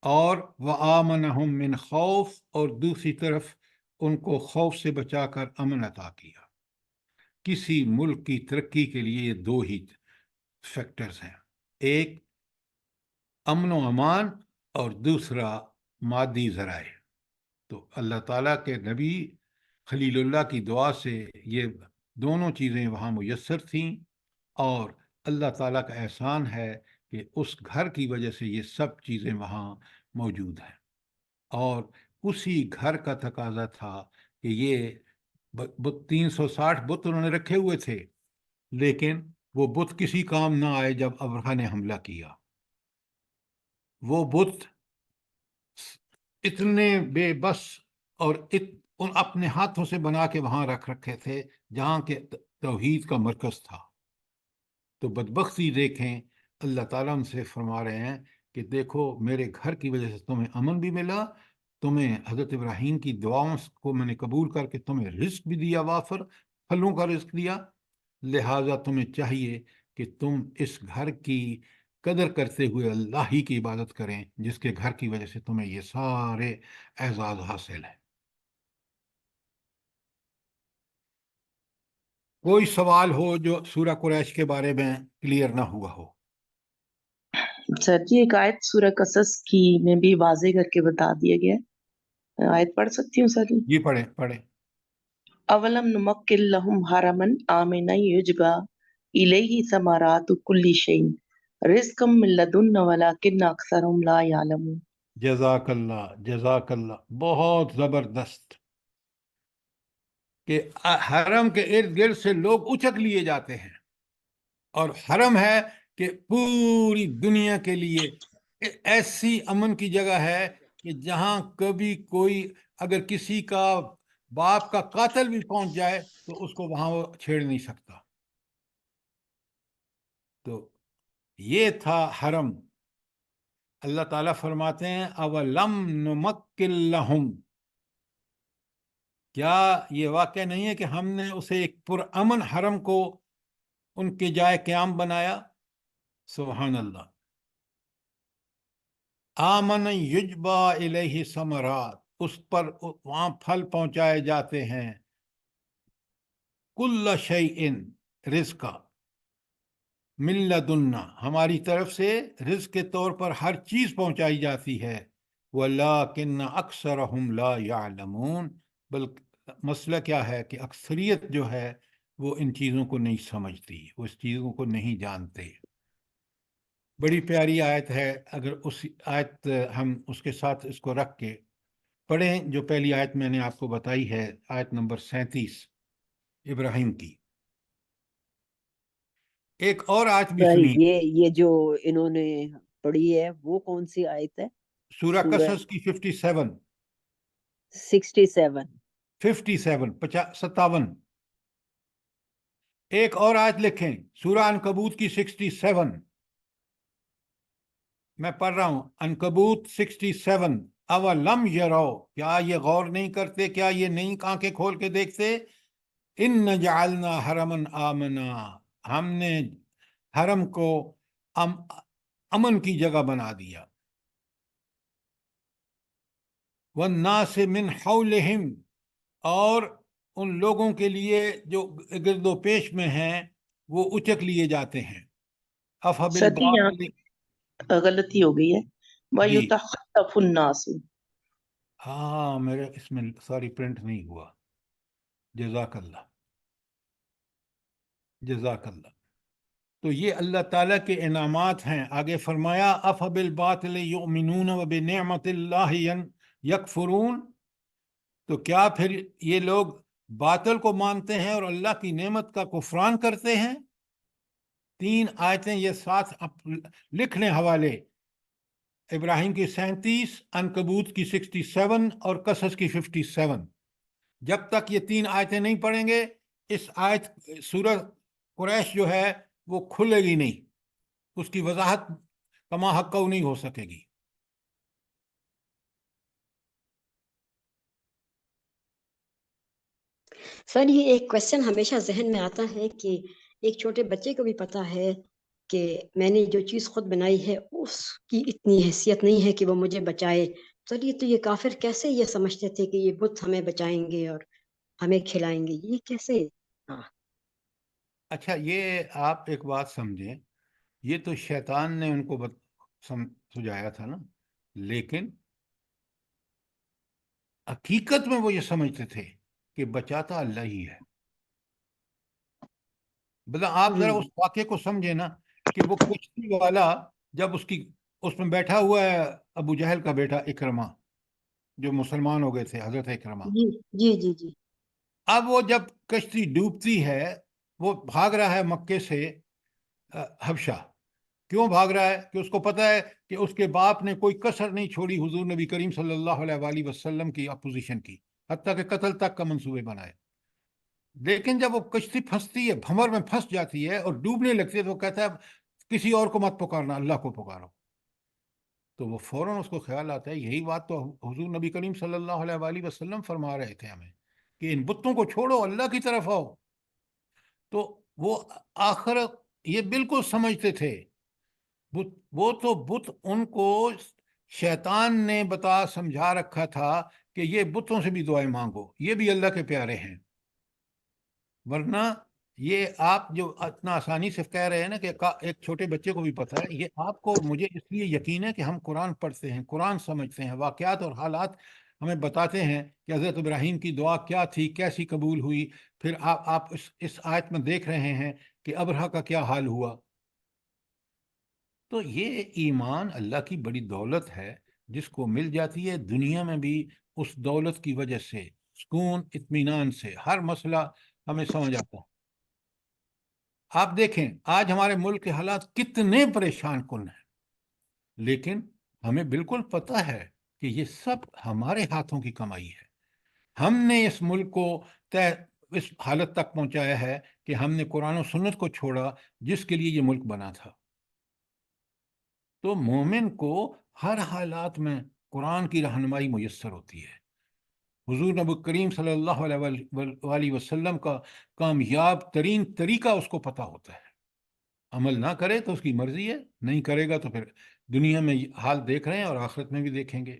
اور وآمنہم من خوف، اور دوسری طرف ان کو خوف سے بچا کر امن عطا کیا. کسی ملک کی ترقی کے لیے یہ 2 ہی فیکٹرز ہیں، ایک امن و امان اور دوسرا مادی ذرائع. تو اللہ تعالیٰ کے نبی خلیل اللہ کی دعا سے یہ دونوں چیزیں وہاں میسر تھیں، اور اللہ تعالیٰ کا احسان ہے کہ اس گھر کی وجہ سے یہ سب چیزیں وہاں موجود ہیں. اور اسی گھر کا تقاضا تھا کہ یہ 360 بت انہوں نے رکھے ہوئے تھے، لیکن وہ بت کسی کام نہ آئے. جب ابرہہ نے حملہ کیا، وہ بت اتنے بے بس اور ان اپنے ہاتھوں سے بنا کے وہاں رکھ رکھے تھے جہاں کے توحید کا مرکز تھا. تو بدبختی دیکھیں، اللہ تعالیٰ ان سے فرما رہے ہیں کہ دیکھو میرے گھر کی وجہ سے تمہیں امن بھی ملا، تمہیں حضرت ابراہیم کی دعاؤں کو میں نے قبول کر کے تمہیں رزق بھی دیا، وافر پھلوں کا رزق دیا. لہٰذا تمہیں چاہیے کہ تم اس گھر کی قدر کرتے ہوئے اللہ ہی کی عبادت کریں، جس کے گھر کی وجہ سے تمہیں یہ سارے اعزاز حاصل ہیں. کوئی سوال ہو جو سورہ قریش کے بارے میں کلیئر نہ ہوا ہو؟ سر جی ایک آیت سورہ قصص کی میں بھی واضح کر کے بتا دیا گیا ہے، آیت پڑھ سکتی ہوں سر جی؟ جی پڑھیں پڑھیں. اولم نمکن لہم حرما آمنا یجبا الیہ ثمرات کل شیء رزقا من لدنا ولکن اکثرهم لا یعلمون. جزاک اللہ، جزاک اللہ، بہت زبردست. کہ حرم کے ارد گرد سے لوگ اچک لیے جاتے ہیں، اور حرم ہے کہ پوری دنیا کے لیے ایسی امن کی جگہ ہے کہ جہاں کبھی کوئی اگر کسی کا باپ کا قاتل بھی پہنچ جائے تو اس کو وہاں وہ چھیڑ نہیں سکتا. تو یہ تھا حرم. اللہ تعالیٰ فرماتے ہیں اولم نمکن لہم، کیا یہ واقع نہیں ہے کہ ہم نے اسے ایک پرامن حرم کو ان کے جائے قیام بنایا؟ سبحان اللہ. آمن یجبا الیہ ثمرات، اس پر وہاں پھل پہنچائے جاتے ہیں. کل شیء رزقا من لدنا، ہماری طرف سے رزق کے طور پر ہر چیز پہنچائی جاتی ہے. ولیکن اکثرہم لا یعلمون، بلکہ مسئلہ کیا ہے کہ اکثریت جو ہے وہ ان چیزوں کو نہیں سمجھتی، وہ اس چیزوں کو نہیں جانتے. بڑی پیاری آیت ہے. اگر اس آیت ہم اس کے ساتھ اس کو رکھ کے پڑھیں جو پہلی آیت میں نے آپ کو بتائی ہے، آیت نمبر 37 ابراہیم کی. ایک اور آیت بھی سر سنی، یہ جو انہوں نے پڑھی ہے وہ کون سی آیت ہے؟ سورہ سورہ قصص کی 57. 67 57 ایک اور آیت لکھیں سورہ عنکبوت کی 67 میں پڑھ رہا ہوں عنکبوت 67 اولم یرو کیا یہ غور نہیں کرتے کیا یہ نہیں آنکھیں کھول کے دیکھتے ان جعلنا حرما آمنا ہم نے حرم کو امن کی جگہ بنا دیا والناس من حولہم اور ان لوگوں کے لیے جو گرد و پیش میں ہیں وہ اچک لیے جاتے ہیں ساتھی یہاں غلطی ہو گئی ہے جی وَيُتَخَطَّفُ النَّاسُ ہاں میرے اس میں سوری پرنٹ نہیں ہوا جزاک اللہ جزاک اللہ تو یہ اللہ تعالیٰ کے انعامات ہیں آگے فرمایا افبالباطل یؤمنون وبنعمت اللہ یکفرون تو کیا پھر یہ لوگ باطل کو مانتے ہیں اور اللہ کی نعمت کا کفران کرتے ہیں 3 آیتیں یہ ساتھ لکھ لیں حوالے ابراہیم کی 37 عنکبوت کی 67 اور قصص کی 57 جب تک یہ 3 آیتیں نہیں پڑھیں گے اس آیت سورہ قریش جو ہے وہ کھلے گی نہیں اس کی وضاحت کما حق نہیں ہو سکے گی سر یہ ایک کوشچن ہمیشہ ذہن میں آتا ہے کہ ایک چھوٹے بچے کو بھی پتا ہے کہ میں نے جو چیز خود بنائی ہے اس کی اتنی حیثیت نہیں ہے کہ وہ مجھے بچائے سر یہ تو یہ کافر کیسے یہ سمجھتے تھے کہ یہ بت ہمیں بچائیں گے اور ہمیں کھلائیں گے یہ کیسے اچھا یہ آپ ایک بات سمجھیں یہ تو شیطان نے ان کو سجایا تھا نا لیکن حقیقت میں وہ یہ سمجھتے تھے کہ بچاتا اللہ ہی ہے بلا آپ ذرا اس واقعے کو سمجھے نا کہ وہ کشتی والا جب اس میں بیٹھا ہوا ہے ابو جہل کا بیٹا اکرمہ جو مسلمان ہو گئے تھے حضرت اکرمہ جی جی جی جی اب وہ جب کشتی ڈوبتی ہے وہ بھاگ رہا ہے مکے سے حبشہ کیوں بھاگ رہا ہے کہ اس کو پتہ ہے کہ اس کے باپ نے کوئی کسر نہیں چھوڑی حضور نبی کریم صلی اللہ علیہ وآلہ وسلم کی اپوزیشن کی حتیٰ کہ قتل تک کا منصوبے بنائے لیکن جب وہ کشتی پھنستی ہے بھنور میں پھنس جاتی ہے اور ڈوبنے لگتی ہے تو وہ کہتا ہے کسی اور کو مت پکارنا اللہ کو پکارو تو وہ فوراً اس کو خیال آتا ہے یہی بات تو حضور نبی کریم صلی اللہ علیہ وآلہ وسلم فرما رہے تھے ہمیں کہ ان بتوں کو چھوڑو اللہ کی طرف آؤ تو وہ آخر یہ بالکل سمجھتے تھے وہ تو بت ان کو شیطان نے سمجھا رکھا تھا کہ یہ بتوں سے بھی دعائیں مانگو یہ بھی اللہ کے پیارے ہیں ورنہ یہ آپ جو اتنا آسانی سے کہہ رہے ہیں نا کہ ایک چھوٹے بچے کو بھی پتہ ہے یہ آپ کو مجھے اس لیے یقین ہے کہ ہم قرآن پڑھتے ہیں قرآن سمجھتے ہیں واقعات اور حالات ہمیں بتاتے ہیں کہ حضرت ابراہیم کی دعا کیا تھی کیسی قبول ہوئی پھر آپ اس آیت میں دیکھ رہے ہیں کہ ابرہہ کا کیا حال ہوا تو یہ ایمان اللہ کی بڑی دولت ہے جس کو مل جاتی ہے دنیا میں بھی اس دولت کی وجہ سے سکون اطمینان سے ہر مسئلہ ہمیں سمجھ آتا ہے آپ دیکھیں آج ہمارے ملک کے حالات کتنے پریشان کن ہیں لیکن ہمیں بالکل پتہ ہے کہ یہ سب ہمارے ہاتھوں کی کمائی ہے ہم نے اس ملک کو اس حالت تک پہنچایا ہے کہ ہم نے قرآن و سنت کو چھوڑا جس کے لیے یہ ملک بنا تھا تو مومن کو ہر حالات میں قرآن کی رہنمائی میسر ہوتی ہے حضور نبی کریم صلی اللہ علیہ وسلم کا کامیاب ترین طریقہ اس کو پتہ ہوتا ہے عمل نہ کرے تو اس کی مرضی ہے نہیں کرے گا تو پھر دنیا میں حال دیکھ رہے ہیں اور آخرت میں بھی دیکھیں گے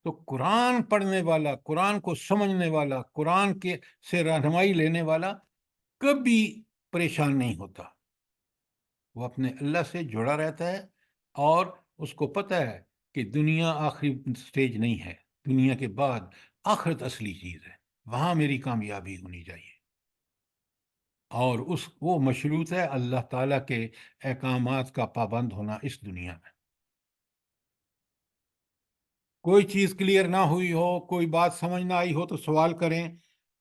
تو قرآن پڑھنے والا قرآن کو سمجھنے والا قرآن کے سے رہنمائی لینے والا کبھی پریشان نہیں ہوتا وہ اپنے اللہ سے جڑا رہتا ہے اور اس کو پتہ ہے کہ دنیا آخری سٹیج نہیں ہے دنیا کے بعد آخرت اصلی چیز ہے وہاں میری کامیابی ہونی چاہیے اور وہ مشروط ہے اللہ تعالیٰ کے احکامات کا پابند ہونا اس دنیا میں کوئی چیز کلیئر نہ ہوئی ہو کوئی بات سمجھ نہ آئی ہو تو سوال کریں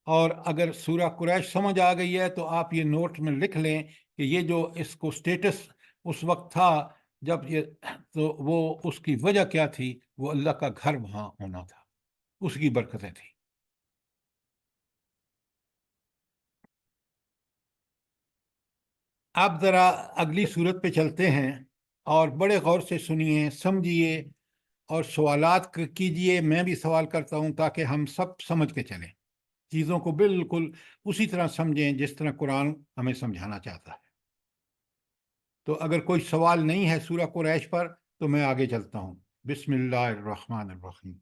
اور اگر سورہ قریش سمجھ آ گئی ہے تو آپ یہ نوٹ میں لکھ لیں کہ یہ جو اس کو سٹیٹس اس وقت تھا جب یہ تو وہ اس کی وجہ کیا تھی؟ وہ اللہ کا گھر وہاں ہونا تھا، اس کی برکتیں تھیں۔ آپ ذرا اگلی صورت پہ چلتے ہیں اور بڑے غور سے سنیے، سمجھیے اور سوالات کیجئے۔ میں بھی سوال کرتا ہوں تاکہ ہم سب سمجھ کے چلیں، چیزوں کو بالکل اسی طرح سمجھیں جس طرح قرآن ہمیں سمجھانا چاہتا ہے۔ تو اگر کوئی سوال نہیں ہے سورہ قریش پر تو میں آگے چلتا ہوں۔ بسم اللہ الرحمن الرحیم۔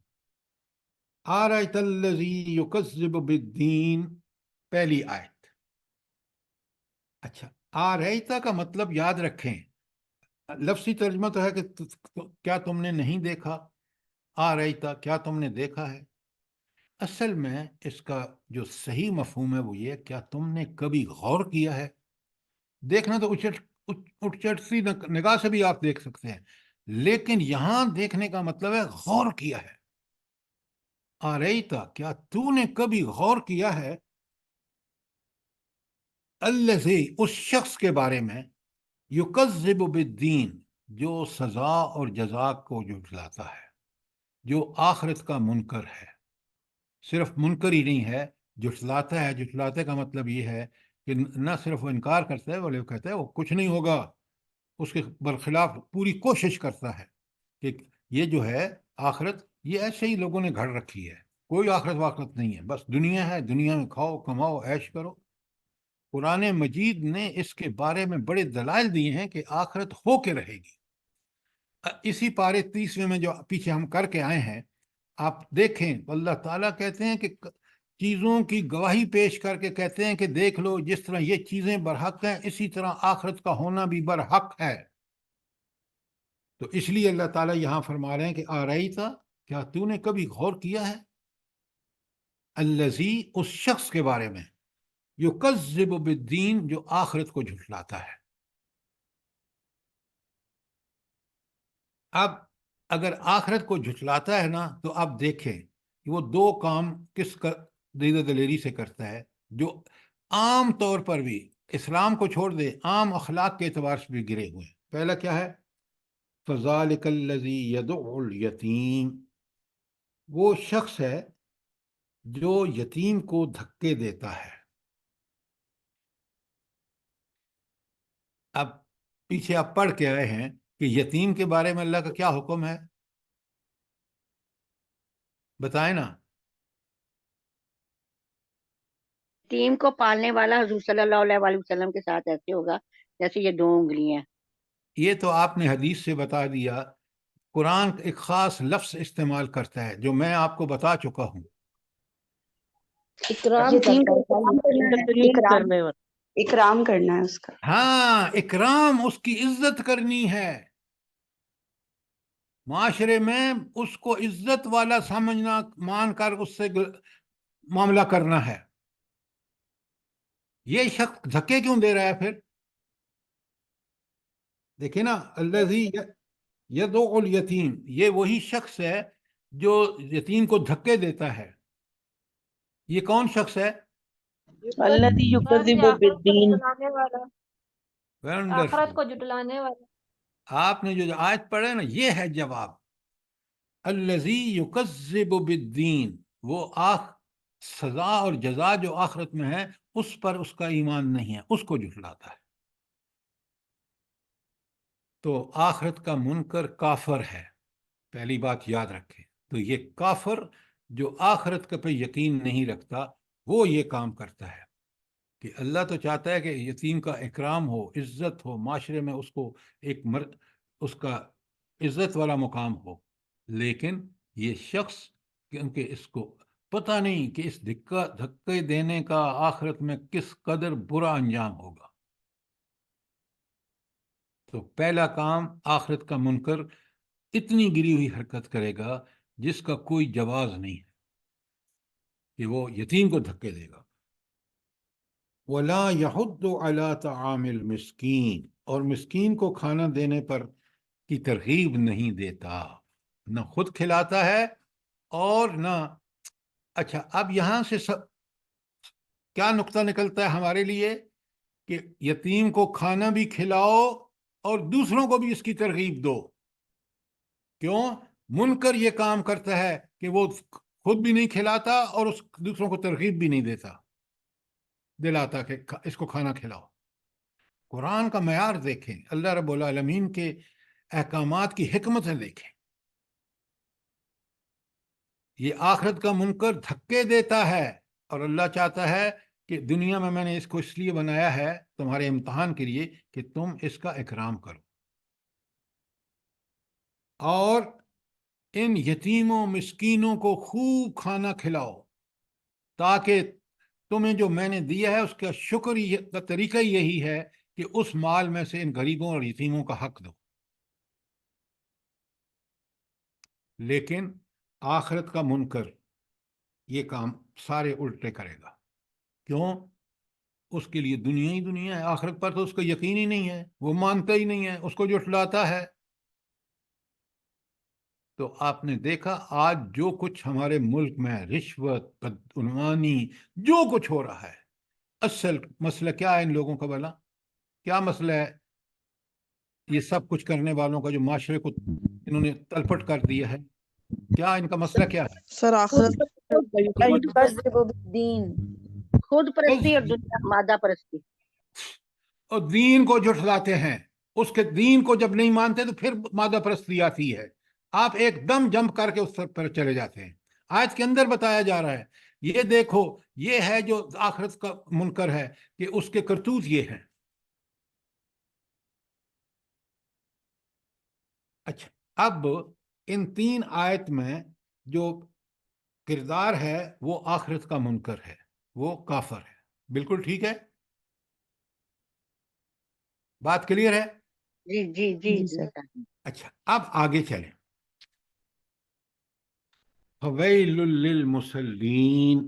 آرایت الذی یکذب بالدین، پہلی آیت۔ اچھا، آرایتا کا مطلب یاد رکھیں، لفظی ترجمہ تو ہے کہ کیا تم نے نہیں دیکھا، آرایتا کیا تم نے دیکھا ہے۔ اصل میں اس کا جو صحیح مفہوم ہے وہ یہ، کیا تم نے کبھی غور کیا ہے؟ دیکھنا تو اٹھ چٹ سی نگاہ سے بھی آپ دیکھ سکتے ہیں، لیکن یہاں دیکھنے کا مطلب ہے غور کیا ہے۔ آریتا کیا تو نے کبھی غور کیا ہے، الذی اس شخص کے بارے میں، یکذب بالدین جو سزا اور جزا کو جھٹلاتا ہے، جو آخرت کا منکر ہے۔ صرف منکر ہی نہیں ہے، جھٹلاتا ہے۔ جھٹلاتے کا مطلب یہ ہے کہ نہ صرف وہ انکار کرتا ہے بلکہ کہتا ہے وہ کچھ نہیں ہوگا، اس کے برخلاف پوری کوشش کرتا ہے کہ یہ جو ہے آخرت، یہ ایسے ہی لوگوں نے گھڑ رکھی ہے، کوئی آخرت واخرت نہیں ہے، بس دنیا ہے، دنیا میں کھاؤ کماؤ عیش کرو۔ قرآن مجید نے اس کے بارے میں بڑے دلائل دیے ہیں کہ آخرت ہو کے رہے گی۔ اسی پارے 30ویں میں جو پیچھے ہم کر کے آئے ہیں، آپ دیکھیں اللہ تعالیٰ کہتے ہیں کہ چیزوں کی گواہی پیش کر کے کہتے ہیں کہ دیکھ لو، جس طرح یہ چیزیں برحق ہیں اسی طرح آخرت کا ہونا بھی برحق ہے۔ تو اس لیے اللہ تعالیٰ یہاں فرما رہے ہیں کہ آرایتا کیا تو نے کبھی غور کیا ہے، الذی اس شخص کے بارے میں، یکذب بالدین جو آخرت کو جھٹلاتا ہے۔ اب اگر آخرت کو جھٹلاتا ہے نا تو آپ دیکھیں کہ وہ دو کام کس کا دلیری سے کرتا ہے جو عام طور پر بھی اسلام کو چھوڑ دے، عام اخلاق کے اعتبار سے بھی گرے ہوئے ہیں۔ پہلا کیا ہے؟ فَذَلِكَ الَّذِي يَدُعُّ الْيَتِيمَ، وہ شخص ہے جو یتیم کو دھکے دیتا ہے۔ اب پیچھے آپ پڑھ کے آئے ہیں کہ یتیم کے بارے میں اللہ کا کیا حکم ہے، بتائیں نا۔ یتیم کو پالنے والا حضور صلی اللہ علیہ وآلہ وسلم کے ساتھ ایسے ہوگا جیسے یہ 2 انگلیاں۔ یہ تو آپ نے حدیث سے بتا دیا، قرآن ایک خاص لفظ استعمال کرتا ہے جو میں آپ کو بتا چکا ہوں۔ اکرام اکرام کرنا ہے اس کا۔ ہاں، اکرام، اس کی عزت کرنی ہے، معاشرے میں اس کو عزت والا سمجھنا، مان کر اس سے معاملہ کرنا ہے۔ یہ شخص دھکے کیوں دے رہا ہے پھر؟ دیکھیں نا، الذی یدعو الیتیم، یہ وہی شخص ہے جو یتیم کو دھکے دیتا ہے۔ یہ کون شخص ہے؟ الذی یکذب بالدین، آخرت کو جھٹلانے والا۔ آپ نے جو آیت پڑھے نا، یہ ہے جواب۔ الذی یکذب بالدین، وہ سزا اور جزا جو آخرت میں ہے اس پر اس کا ایمان نہیں ہے، اس کو جھٹلاتا ہے۔ تو آخرت کا منکر کافر ہے، پہلی بات یاد رکھیں۔ تو یہ کافر جو آخرت پہ یقین نہیں رکھتا وہ یہ کام کرتا ہے کہ اللہ تو چاہتا ہے کہ یتیم کا اکرام ہو، عزت ہو، معاشرے میں اس کو ایک اس کا عزت والا مقام ہو، لیکن یہ شخص کیونکہ اس کو پتہ نہیں کہ اس دھکے دینے کا آخرت میں کس قدر برا انجام ہوگا۔ تو پہلا کام، آخرت کا منکر اتنی گری ہوئی حرکت کرے گا جس کا کوئی جواز نہیں ہے کہ وہ یتیم کو دھکے دے گا۔ وَلَا يَحُضُّ عَلَىٰ طَعَامِ الْمِسْكِينِ، اور مسکین کو کھانا دینے پر کی ترغیب نہیں دیتا، نہ خود کھلاتا ہے اور نہ۔ اچھا، اب یہاں سے کیا نقطہ نکلتا ہے ہمارے لیے کہ یتیم کو کھانا بھی کھلاؤ اور دوسروں کو بھی اس کی ترغیب دو. کیوں؟ منکر یہ کام کرتا ہے کہ وہ خود بھی نہیں کھلاتا اور اس دوسروں کو ترغیب بھی نہیں دیتا دلاتا کہ اس کو کھانا کھلاؤ. قرآن کا معیار دیکھیں، اللہ رب العالمین کے احکامات کی حکمتیں دیکھیں. یہ آخرت کا منکر دھکے دیتا ہے اور اللہ چاہتا ہے کہ دنیا میں نے اس کو اس لیے بنایا ہے تمہارے امتحان کے لیے کہ تم اس کا اکرام کرو اور ان یتیموں مسکینوں کو خوب کھانا کھلاؤ تاکہ تمہیں جو میں نے دیا ہے اس کا شکر کا طریقہ یہی ہے کہ اس مال میں سے ان غریبوں اور یتیموں کا حق دو. لیکن آخرت کا منکر یہ کام سارے الٹے کرے گا. کیوں؟ اس کے لیے دنیا ہی دنیا ہے، آخرت پر تو اس کو یقین ہی نہیں ہے، وہ مانتا ہی نہیں ہے، اس کو جھٹلاتا ہے. تو آپ نے دیکھا آج جو کچھ ہمارے ملک میں رشوت، بدعنوانی، جو کچھ ہو رہا ہے، اصل مسئلہ کیا ہے ان لوگوں کا؟ بھلا کیا مسئلہ ہے یہ سب کچھ کرنے والوں کا جو معاشرے کو انہوں نے تلپٹ کر دیا ہے؟ کیا ان کا مسئلہ کیا ہے؟ سر آخرت خود پرستی اور دنیا مادہ پرستی. اور دین کو جھٹلاتے ہیں. اس کے دین کو جب نہیں مانتے تو پھر مادہ پرستی آتی ہے. آپ ایک دم جمپ کر کے اس پر چلے جاتے ہیں. آیت کے اندر بتایا جا رہا ہے یہ دیکھو، یہ ہے جو آخرت کا منکر ہے کہ اس کے کرتوت یہ ہیں. اچھا، اب ان 3 آیت میں جو کردار ہے وہ آخرت کا منکر ہے، وہ کافر ہے. بالکل ٹھیک ہے، بات کلیئر ہے؟ جی جی جی جی سر. اچھا، اب آگے چلیں. فویل للمصلین،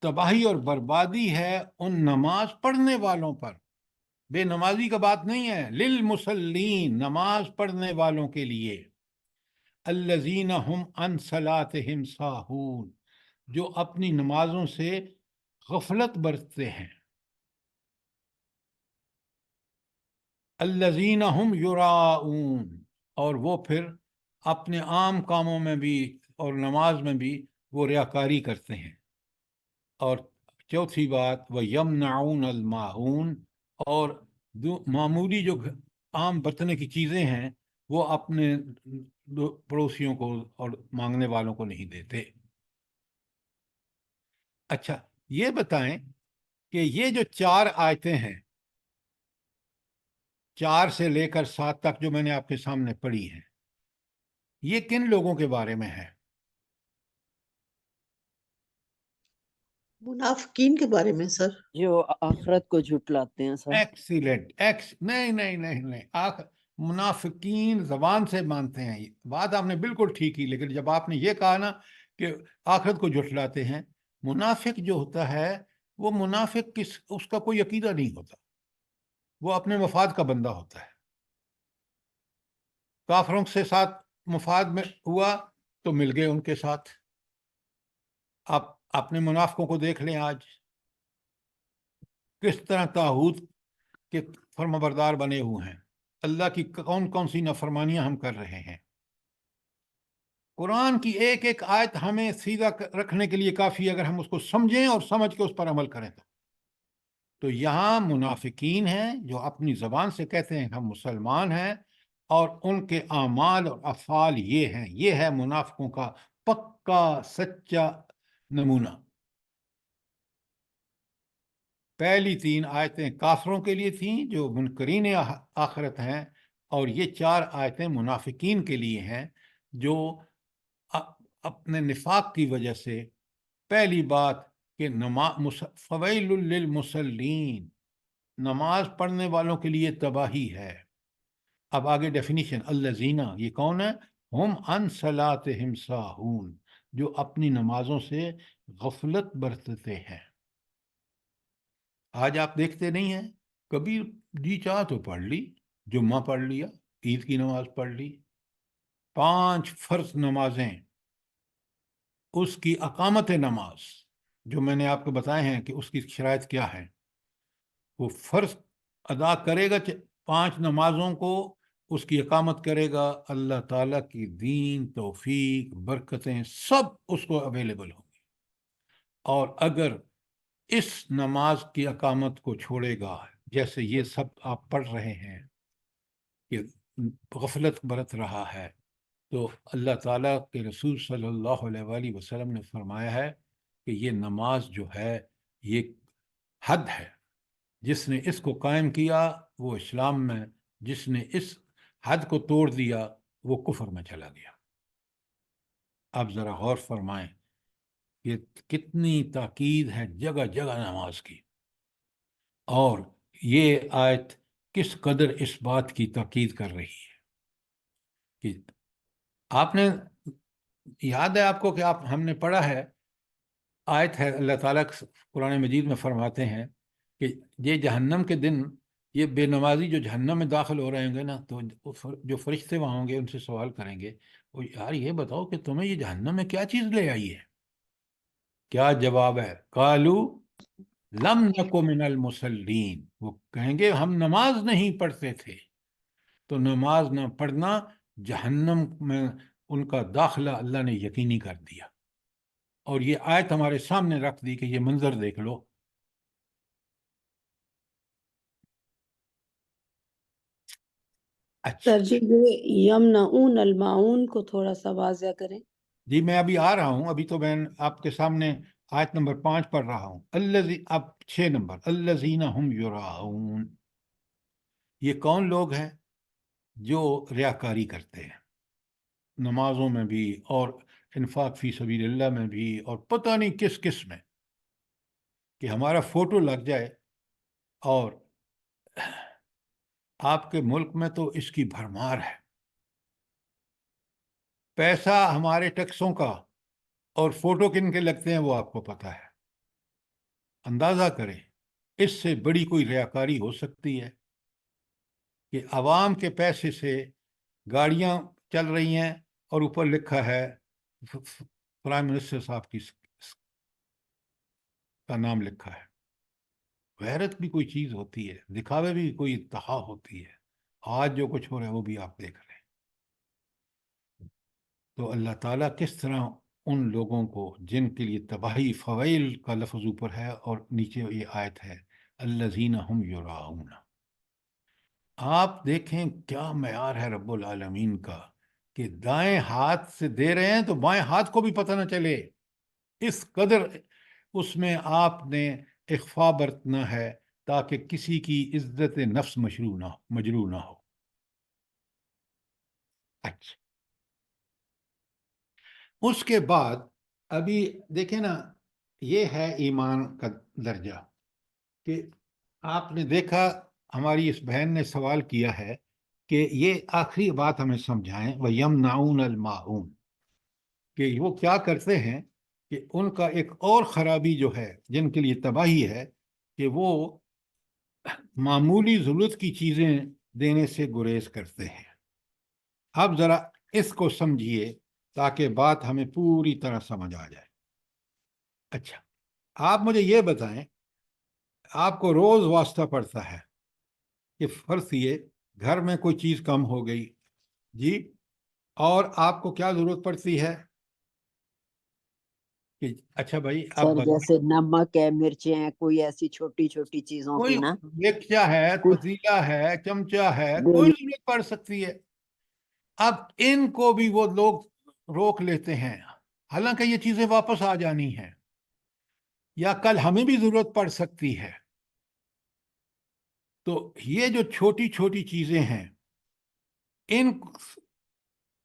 تباہی اور بربادی ہے ان نماز پڑھنے والوں پر. بے نمازی کا بات نہیں ہے، للمصلین، نماز پڑھنے والوں کے لیے. الذین هم عن صلاتهم ساہون، جو اپنی نمازوں سے غفلت برتتے ہیں. الذین هم یراؤون، اور وہ پھر اپنے عام کاموں میں بھی اور نماز میں بھی وہ ریاکاری کرتے ہیں. اور چوتھی بات، وَيَمْنَعُونَ الْمَاعُونَ، اور معمولی جو عام برتنے کی چیزیں ہیں وہ اپنے پڑوسیوں کو اور مانگنے والوں کو نہیں دیتے. اچھا، یہ بتائیں کہ یہ جو 4 آیتیں ہیں، 4 سے لے کر 7 تک جو میں نے آپ کے سامنے پڑھی ہیں، یہ کن لوگوں کے بارے میں ہے؟ منافقین کے بارے میں سر. جو آخرت کو جھٹلاتے ہیں سر. ایکسیلنٹ. نہیں نہیں نہیں نہیں، منافقین زبان سے مانتے ہیں، یہ بات آپ نے بالکل ٹھیک کی، لیکن جب آپ نے یہ کہا نا کہ آخرت کو جھٹلاتے ہیں، منافق جو ہوتا ہے وہ منافق اس کا کوئی عقیدہ نہیں ہوتا، وہ اپنے مفاد کا بندہ ہوتا ہے. کافروں سے ساتھ مفاد میں ہوا تو مل گئے ان کے ساتھ. آپ اپنے منافقوں کو دیکھ لیں آج کس طرح طاغوت کے فرمانبردار بنے ہوئے ہیں، اللہ کی کون کون سی نافرمانیاں ہم کر رہے ہیں. قرآن کی ایک ایک آیت ہمیں سیدھا رکھنے کے لیے کافی ہے، اگر ہم اس کو سمجھیں اور سمجھ کے اس پر عمل کریں. تو یہاں منافقین ہیں جو اپنی زبان سے کہتے ہیں ہم مسلمان ہیں، اور ان کے اعمال اور افعال یہ ہیں. یہ ہے منافقوں کا پکا سچا نمونہ. پہلی 3 آیتیں کافروں کے لیے تھیں جو منکرین آخرت ہیں، اور یہ 4 آیتیں منافقین کے لیے ہیں جو اپنے نفاق کی وجہ سے، پہلی بات کہ فویل للمصلین، نماز پڑھنے والوں کے لیے تباہی ہے. اب آگے ڈیفینیشن، الذین، یہ کون ہے؟ ہم عن صلاتہم ساہون، جو اپنی نمازوں سے غفلت برتتے ہیں. آج آپ دیکھتے نہیں ہیں، کبھی جی چاہ تو پڑھ لی، جمعہ پڑھ لیا، عید کی نماز پڑھ لی، 5 فرض نمازیں، اس کی اقامت نماز جو میں نے آپ کو بتائے ہیں کہ اس کی شرائط کیا ہے. وہ فرض ادا کرے گا 5 نمازوں کو اس کی اقامت کرے گا، اللہ تعالیٰ کی دین، توفیق، برکتیں سب اس کو اویلیبل ہوں گی۔ اور اگر اس نماز کی اقامت کو چھوڑے گا، جیسے یہ سب آپ پڑھ رہے ہیں کہ غفلت برت رہا ہے، تو اللہ تعالیٰ کے رسول صلی اللہ علیہ وآلہ وسلم نے فرمایا ہے کہ یہ نماز جو ہے یہ حد ہے، جس نے اس کو قائم کیا وہ اسلام میں، جس نے اس حد کو توڑ دیا وہ کفر میں چلا گیا۔ آپ ذرا غور فرمائیں کہ کتنی تاکید ہے جگہ جگہ نماز کی، اور یہ آیت کس قدر اس بات کی تاکید کر رہی ہے کہ آپ نے، یاد ہے آپ کو کہ ہم نے پڑھا ہے، آیت ہے اللہ تعالیٰ قرآن مجید میں فرماتے ہیں کہ یہ جہنم کے دن یہ بے نمازی جو جہنم میں داخل ہو رہے ہوں گے نا، تو جو فرشتے وہاں ہوں گے ان سے سوال کریں گے، وہ یار یہ بتاؤ کہ تمہیں یہ جہنم میں کیا چیز لے آئی ہے؟ کیا جواب ہے؟ قالو لم نکو من المصلین، وہ کہیں گے ہم نماز نہیں پڑھتے تھے۔ تو نماز نہ پڑھنا جہنم میں ان کا داخلہ اللہ نے یقینی کر دیا، اور یہ آیت ہمارے سامنے رکھ دی کہ یہ منظر دیکھ لو۔ اچھا سر جی یہ یمنعون الماعون کو تھوڑا سا واضح کریں۔ جی میں ابھی آ رہا ہوں، ابھی تو میں آپ کے سامنے آیت نمبر 5 پڑھ رہا ہوں۔ اب 6 نمبر، الذین ہم یراؤون، یہ کون لوگ ہیں جو ریاکاری کرتے ہیں نمازوں میں بھی اور انفاق فی سبیل اللہ میں بھی، اور پتہ نہیں کس کس میں، کہ ہمارا فوٹو لگ جائے۔ اور آپ کے ملک میں تو اس کی بھرمار ہے، پیسہ ہمارے ٹیکسوں کا، اور فوٹو کن کے لگتے ہیں وہ آپ کو پتہ ہے۔ اندازہ کریں اس سے بڑی کوئی ریاکاری ہو سکتی ہے کہ عوام کے پیسے سے گاڑیاں چل رہی ہیں اور اوپر لکھا ہے پرائم منسٹر صاحب کا نام لکھا ہے۔ غیرت بھی کوئی چیز ہوتی ہے، دکھاوے بھی کوئی انتہا ہوتی ہے۔ آج جو کچھ ہو رہا ہے وہ بھی آپ دیکھ رہے ہیں۔ تو اللہ تعالیٰ کس طرح ان لوگوں کو جن کے لیے تباہی، فویل کا لفظ اوپر ہے اور نیچے یہ آیت ہے الذین ہم یراؤون۔ آپ دیکھیں کیا معیار ہے رب العالمین کا، کہ دائیں ہاتھ سے دے رہے ہیں تو بائیں ہاتھ کو بھی پتہ نہ چلے، اس قدر اس میں آپ نے اخفا برتنا ہے تاکہ کسی کی عزت نفس مجروح نہ ہو۔ اچھا، اس کے بعد ابھی دیکھیں نا، یہ ہے ایمان کا درجہ، کہ آپ نے دیکھا ہماری اس بہن نے سوال کیا ہے کہ یہ آخری بات ہمیں سمجھائیں، وَيَمْنَعُونَ الْمَاعُونَ، کہ وہ کیا کرتے ہیں، کہ ان کا ایک اور خرابی جو ہے، جن کے لیے تباہی ہے، کہ وہ معمولی ضرورت کی چیزیں دینے سے گریز کرتے ہیں۔ اب ذرا اس کو سمجھیے تاکہ بات ہمیں پوری طرح سمجھ آ جائے۔ اچھا، آپ مجھے یہ بتائیں، آپ کو روز واسطہ پڑتا ہے کہ فرض یہ گھر میں کوئی چیز کم ہو گئی جی، اور آپ کو کیا ضرورت پڑتی ہے کہ اچھا بھائی آپ سر جیسے نمک ہے، مرچیں ہیں، کوئی ایسی چھوٹی چھوٹی چیزوں کوئی کی نا، لیکچا ہے، پتیلا ہے، چمچہ ہے، کوئی ضرورت پڑ سکتی ہے۔ اب ان کو بھی وہ لوگ روک لیتے ہیں، حالانکہ یہ چیزیں واپس آ جانی ہیں، یا کل ہمیں بھی ضرورت پڑ سکتی ہے۔ تو یہ جو چھوٹی چھوٹی چیزیں ہیں، ان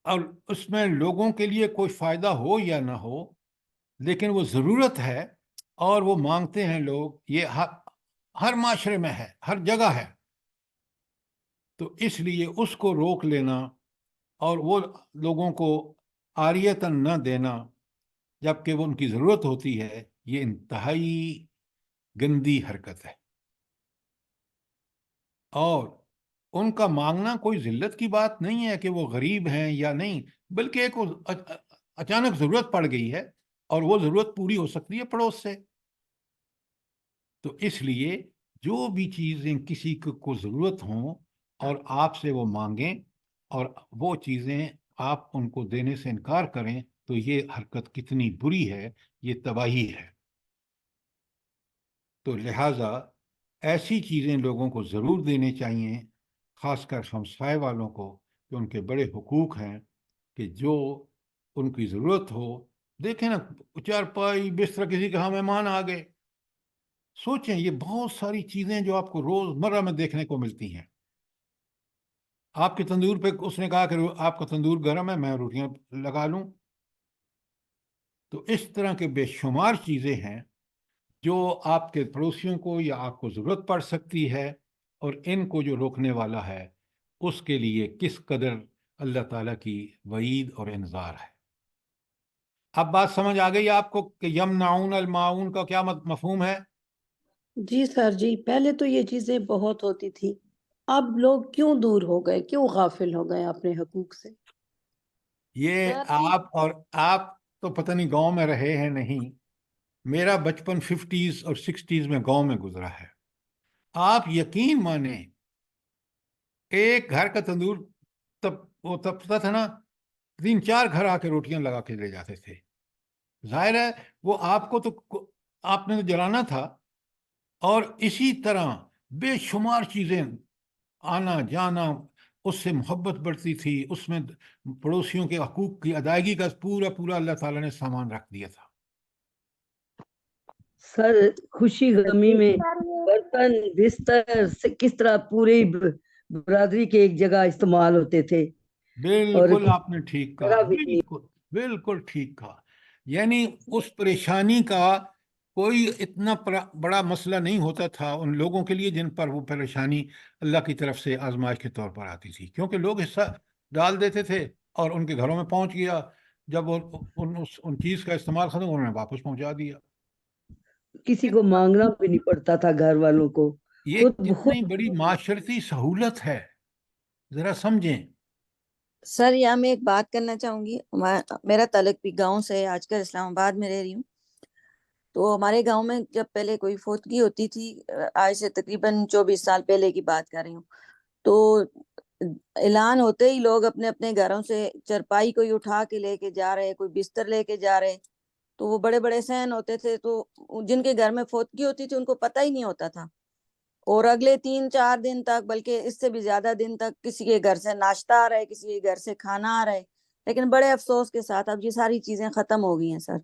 اور اس میں لوگوں کے لیے کوئی فائدہ ہو یا نہ ہو، لیکن وہ ضرورت ہے اور وہ مانگتے ہیں لوگ، یہ ہر معاشرے میں ہے، ہر جگہ ہے۔ تو اس لیے اس کو روک لینا اور وہ لوگوں کو عاریتاً نہ دینا جبکہ وہ ان کی ضرورت ہوتی ہے، یہ انتہائی گندی حرکت ہے۔ اور ان کا مانگنا کوئی ذلت کی بات نہیں ہے کہ وہ غریب ہیں یا نہیں، بلکہ ایک اچانک ضرورت پڑ گئی ہے اور وہ ضرورت پوری ہو سکتی ہے پڑوس سے۔ تو اس لیے جو بھی چیزیں کسی کو ضرورت ہوں اور آپ سے وہ مانگیں اور وہ چیزیں آپ ان کو دینے سے انکار کریں تو یہ حرکت کتنی بری ہے، یہ تباہی ہے۔ تو لہٰذا ایسی چیزیں لوگوں کو ضرور دینے چاہیے، خاص کر ہمسائے والوں کو، کہ ان کے بڑے حقوق ہیں کہ جو ان کی ضرورت ہو۔ دیکھیں نا، چارپائی بستر، کسی کے ہاں مہمان آ گئے، سوچیں یہ بہت ساری چیزیں جو آپ کو روز مرہ میں دیکھنے کو ملتی ہیں۔ آپ کے تندور پہ اس نے کہا کہ آپ کا تندور گرم ہے، میں روٹیاں لگا لوں۔ تو اس طرح کے بے شمار چیزیں ہیں جو آپ کے پڑوسیوں کو یا آپ کو ضرورت پڑ سکتی ہے، اور ان کو جو روکنے والا ہے اس کے لیے کس قدر اللہ تعالیٰ کی وعید اور انذار ہے۔ اب بات سمجھ آ گئی آپ کو کہ یمنعون الماعون کا کیا مفہوم ہے؟ جی سر جی، پہلے تو یہ چیزیں بہت ہوتی تھی، اب لوگ کیوں دور ہو گئے، کیوں غافل ہو گئے اپنے حقوق سے؟ یہ آپ تو پتہ نہیں گاؤں میں رہے ہیں نہیں، میرا بچپن 50s اور 60s میں گاؤں میں گزرا ہے۔ آپ یقین مانیں، ایک گھر کا تندور وہ تپتا تھا نا، 3-4 گھر آ کے روٹیاں لگا کے لے جاتے تھے۔ ظاہر ہے وہ آپ کو تو آپ نے تو جلانا تھا، اور اسی طرح بے شمار چیزیں آنا جانا، اس سے محبت بڑھتی تھی، اس میں پڑوسیوں کے حقوق کی ادائیگی کا پورا اللہ تعالیٰ نے سامان رکھ دیا تھا۔ سر خوشی غمی میں برتن بستر سے کس طرح پوری برادری کے ایک جگہ استعمال ہوتے تھے۔ بالکل آپ نے ٹھیک کہا، بالکل ٹھیک کہا۔ یعنی اس پریشانی کا کوئی اتنا بڑا مسئلہ نہیں ہوتا تھا ان لوگوں کے لیے جن پر وہ پریشانی اللہ کی طرف سے آزمائش کے طور پر آتی تھی، کیونکہ لوگ حصہ ڈال دیتے تھے اور ان کے گھروں میں پہنچ گیا، جب ان چیز کا استعمال ختم انہوں نے واپس پہنچا دیا۔ کسی کو مانگنا بھی نہیں پڑتا تھا گھر والوں کو، یہ کتنی بڑی معاشرتی سہولت ہے، ذرا سمجھیں۔ سر یہاں میں ایک بات کرنا چاہوں گی، میرا تعلق بھی گاؤں سے ہے، آج کل اسلام آباد میں رہ رہی ہوں۔ تو ہمارے گاؤں میں جب پہلے کوئی فوتگی ہوتی تھی، آج سے تقریباً 24 سال پہلے کی بات کر رہی ہوں، تو اعلان ہوتے ہی لوگ اپنے اپنے گھروں سے چرپائی کوئی اٹھا کے لے کے جا رہے، کوئی بستر لے کے جا رہے۔ تو وہ بڑے بڑے صحن ہوتے تھے، تو جن کے گھر میں فوتگی ہوتی تھی ان کو پتہ ہی نہیں ہوتا تھا، اور اگلے 3-4 دن تک، بلکہ اس سے بھی زیادہ دن تک، کسی کے گھر سے ناشتہ آ رہا ہے، کسی کے گھر سے کھانا آ رہا ہے۔ لیکن بڑے افسوس کے ساتھ اب یہ ساری چیزیں ختم ہو گئی ہیں سر۔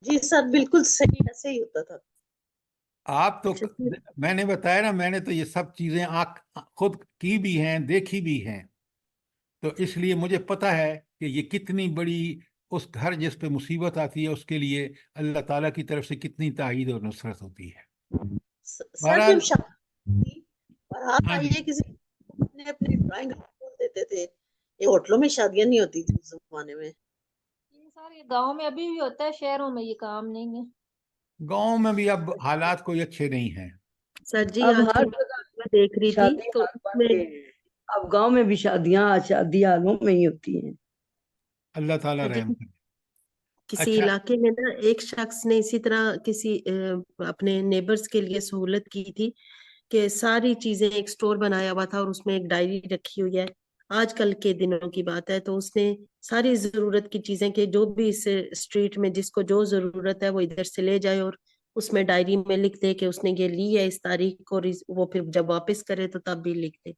جی سر، بالکل صحیح، ایسے ہی ہوتا تھا۔ آپ تو میں نے بتایا نا، میں نے تو یہ سب چیزیں خود کی بھی ہیں، دیکھی بھی ہیں، تو اس لیے مجھے پتہ ہے کہ یہ کتنی بڑی اس گھر جس پہ مصیبت آتی ہے اس کے لیے اللہ تعالیٰ کی طرف سے کتنی تائید اور نصرت ہوتی ہے۔ سر جب شادی بارات آئی ہے، کسی نے اپنے ڈرائنگ کھول دیتے تھے، یہ ہوٹلوں میں شادیاں نہیں ہوتی تھی اس زمانے میں۔ سر یہ گاؤں میں ابھی بھی ہوتا ہے، شہروں میں یہ کام نہیں ہے۔ گاؤں میں بھی اب حالات کوئی اچھے نہیں ہیں سر جی اب آج ہر کی میں دیکھ رہی تھی شادی تو بن گئے ہیں، اب گاؤں میں بھی شادی حالوں میں ہی ہوتی ہیں۔ اللہ تعالیٰ رحم کرے۔ کسی علاقے میں نا ایک شخص نے اسی طرح کسی اپنے نیبرز کے لیے سہولت کی تھی کہ ساری چیزیں ایک سٹور بنایا ہوا تھا اور اس میں ایک ڈائری رکھی ہوئی ہے، آج کل کے دنوں کی بات ہے، تو اس نے ساری ضرورت کی چیزیں کہ جو بھی اس اسٹریٹ میں جس کو جو ضرورت ہے وہ ادھر سے لے جائے، اور اس میں ڈائری میں لکھ دے کہ اس نے یہ لی ہے اس تاریخ کو، اور وہ پھر جب واپس کرے تو تب بھی لکھ دے۔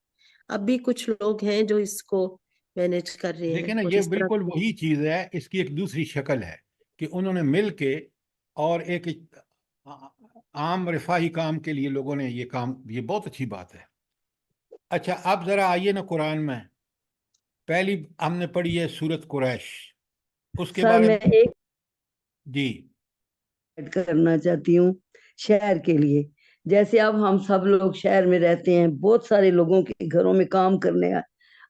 اب بھی کچھ لوگ ہیں جو اس کو مینج کر رہے ہیں، دیکھیں نا، اور یہ اس طرح بالکل وہی چیز ہے، اس کی ایک دوسری شکل ہے کہ انہوں نے مل کے اور ایک عام رفاہی کام کے لیے لوگوں نے یہ کام، یہ بہت اچھی بات ہے۔ اچھا اب ذرا آئیے نا، قرآن میں پہلی ہم نے پڑھی ہے سورت قریش، اس کے سر بارے میں میں ایک جی ایڈ کرنا چاہتی ہوں شہر کے لیے۔ جیسے اب ہم سب لوگ شہر میں رہتے ہیں، بہت سارے لوگوں کے گھروں میں کام کرنے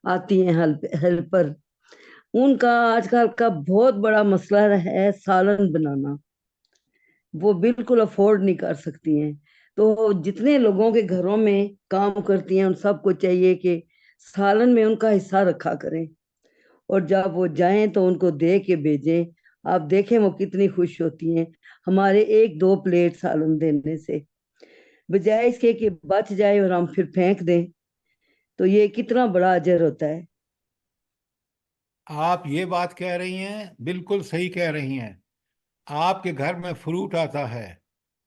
آتی ہیں ہیلپر، ان کا آج کل کا بہت بڑا مسئلہ ہے سالن بنانا، وہ بالکل افورڈ نہیں کر سکتی ہیں۔ تو جتنے لوگوں کے گھروں میں کام کرتی ہیں ان سب کو چاہیے کہ سالن میں ان کا حصہ رکھا کریں، اور جب وہ جائیں تو ان کو دے کے بھیجیں۔ آپ دیکھیں وہ کتنی خوش ہوتی ہیں ہمارے 1-2 پلیٹ سالن دینے سے، بجائے اس کے کہ بچ جائے اور ہم پھر پھینک دیں۔ تو یہ کتنا بڑا اجر ہوتا ہے. آپ یہ بات کہہ رہی ہیں، بالکل صحیح کہہ رہی ہیں. آپ کے گھر میں فروٹ آتا ہے،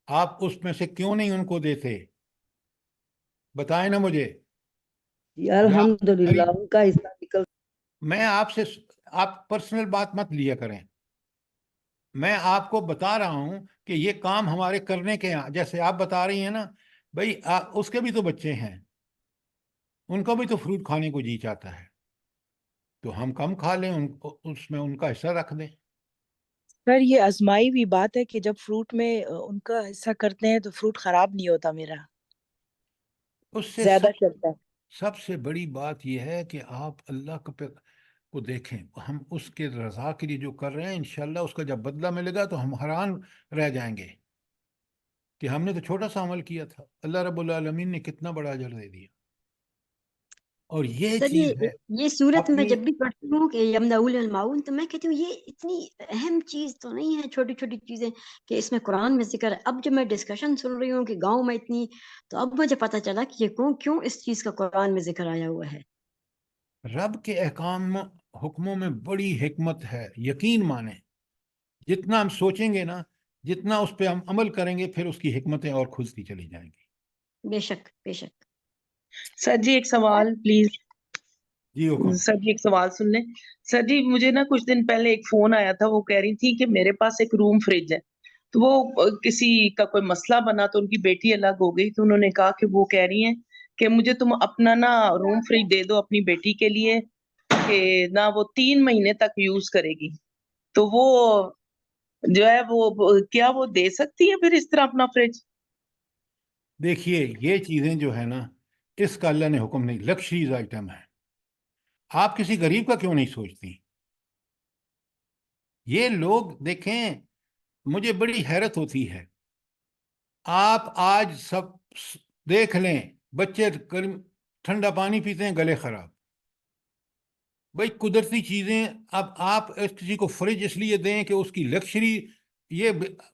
آپ اس میں سے کیوں نہیں ان کو دیتے؟ بتائیں نا مجھے. جی یا الحمدللہ ان کا حصہ نکل. میں آپ پرسنل بات مت لیا کریں. میں آپ کو بتا رہا ہوں کہ یہ کام ہمارے کرنے کے ہیں. جیسے آپ بتا رہی ہیں نا بھائی، اس کے بھی تو بچے ہیں، ان کا بھی تو فروٹ کھانے کو جی چاہتا ہے، تو ہم کم کھا لیں، اس میں ان کا حصہ رکھ دیں. سر یہ آزمائی ہوئی بات ہے کہ جب فروٹ میں ان کا حصہ کرتے ہیں تو فروٹ خراب نہیں ہوتا میرا، اس سے زیادہ چلتا ہے. سب سے بڑی بات یہ ہے کہ آپ اللہ کو دیکھیں. ہم اس کے رضا کے لیے جو کر رہے ہیں، انشاءاللہ اس کا جب بدلہ ملے گا تو ہم حیران رہ جائیں گے کہ ہم نے تو چھوٹا سا عمل کیا تھا، اللہ رب العالمین نے کتنا بڑا اجر دے دیا. اور یہ سر چیز ہے یہ صورت میں اپنی. جب بھی پڑھتی ہوں کہ یمنعون المعون، تو میں کہتی ہوں یہ اتنی اہم چیز تو نہیں ہے، چھوٹی چھوٹی چیزیں کہ اس میں قرآن میں ذکر ہے. اب جب میں ڈسکشن سن رہی ہوں کہ گاؤں میں اتنی، تو اب مجھے پتہ چلا کہ یہ کیوں اس چیز کا قرآن میں ذکر آیا ہوا ہے. رب کے احکام حکموں میں بڑی حکمت ہے، یقین مانیں. جتنا ہم سوچیں گے نا، جتنا اس پہ ہم عمل کریں گے، پھر اس کی حکمتیں اور کھلتی چلی جائیں گی. بے شک بے شک. سر جی ایک سوال پلیز. جی حکم. سر جی ایک سوال سن لیں. سر جی مجھے نا کچھ دن پہلے ایک فون آیا تھا، وہ کہہ رہی تھی کہ میرے پاس ایک روم فریج ہے، تو وہ کسی کا کوئی مسئلہ بنا تو ان کی بیٹی الگ ہو گئی، تو انہوں نے کہا کہ وہ کہہ رہی ہیں کہ مجھے تم اپنا نا روم فریج دے دو اپنی بیٹی کے لیے، کہ نہ وہ 3 مہینے تک یوز کرے گی. تو وہ جو ہے وہ کیا وہ دے سکتی ہے پھر اس طرح اپنا فریج؟ دیکھیے یہ چیزیں جو ہے نا، اس کا اللہ نے حکم نہیں، لکشریز آئٹم ہے. آپ کسی غریب کا کیوں نہیں سوچتی؟ یہ لوگ دیکھیں، مجھے بڑی حیرت ہوتی ہے. آپ آج سب دیکھ لیں، بچے ٹھنڈا پانی پیتے ہیں، گلے خراب. بھائی قدرتی چیزیں. اب آپ کسی کو فریج اس لیے دیں کہ اس کی لکشری، یہ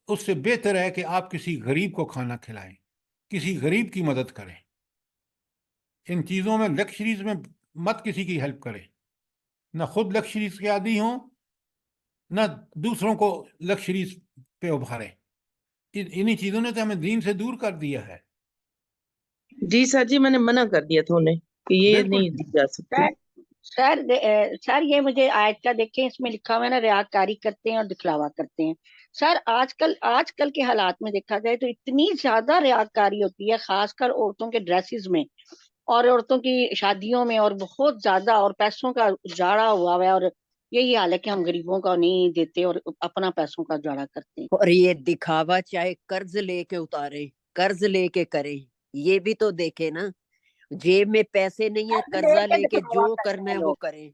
اس سے بہتر ہے کہ آپ کسی غریب کو کھانا کھلائیں، کسی غریب کی مدد کریں. ان چیزوں میں لکشریز میں مت کسی کی ہیلپ کریں، نہ خود لکشریز کے عادی ہوں، نہ دوسروں کو لکشریز پہ ابھاریں. انہی چیزوں نے تو ہمیں دین سے دور کر دیا ہے. جی سر جی میں نے منع کر دیا تھا انہیں کہ یہ بالکل. نہیں دی جا سکتی. سر یہ مجھے آیت کا دیکھیں، اس میں لکھا ہوا ہے نا، ریاکاری کرتے ہیں اور دکھلاوا کرتے ہیں. سر آج کل کے حالات میں دیکھا جائے تو اتنی زیادہ ریاکاری ہوتی ہے، خاص کر عورتوں کے ڈریسز میں اور عورتوں کی شادیوں میں، اور بہت زیادہ، اور پیسوں کا اجاڑا ہوا ہے. اور یہی حال ہے کہ ہم غریبوں کا نہیں دیتے اور اپنا پیسوں کا اجاڑا کرتے ہیں. اور یہ دکھاوا چاہے قرض لے کے اتارے، قرض لے کے کریں، یہ بھی تو دیکھے نا. جیب میں پیسے نہیں ہیں، قرضہ لے کے جو کرنا ہے وہ کریں.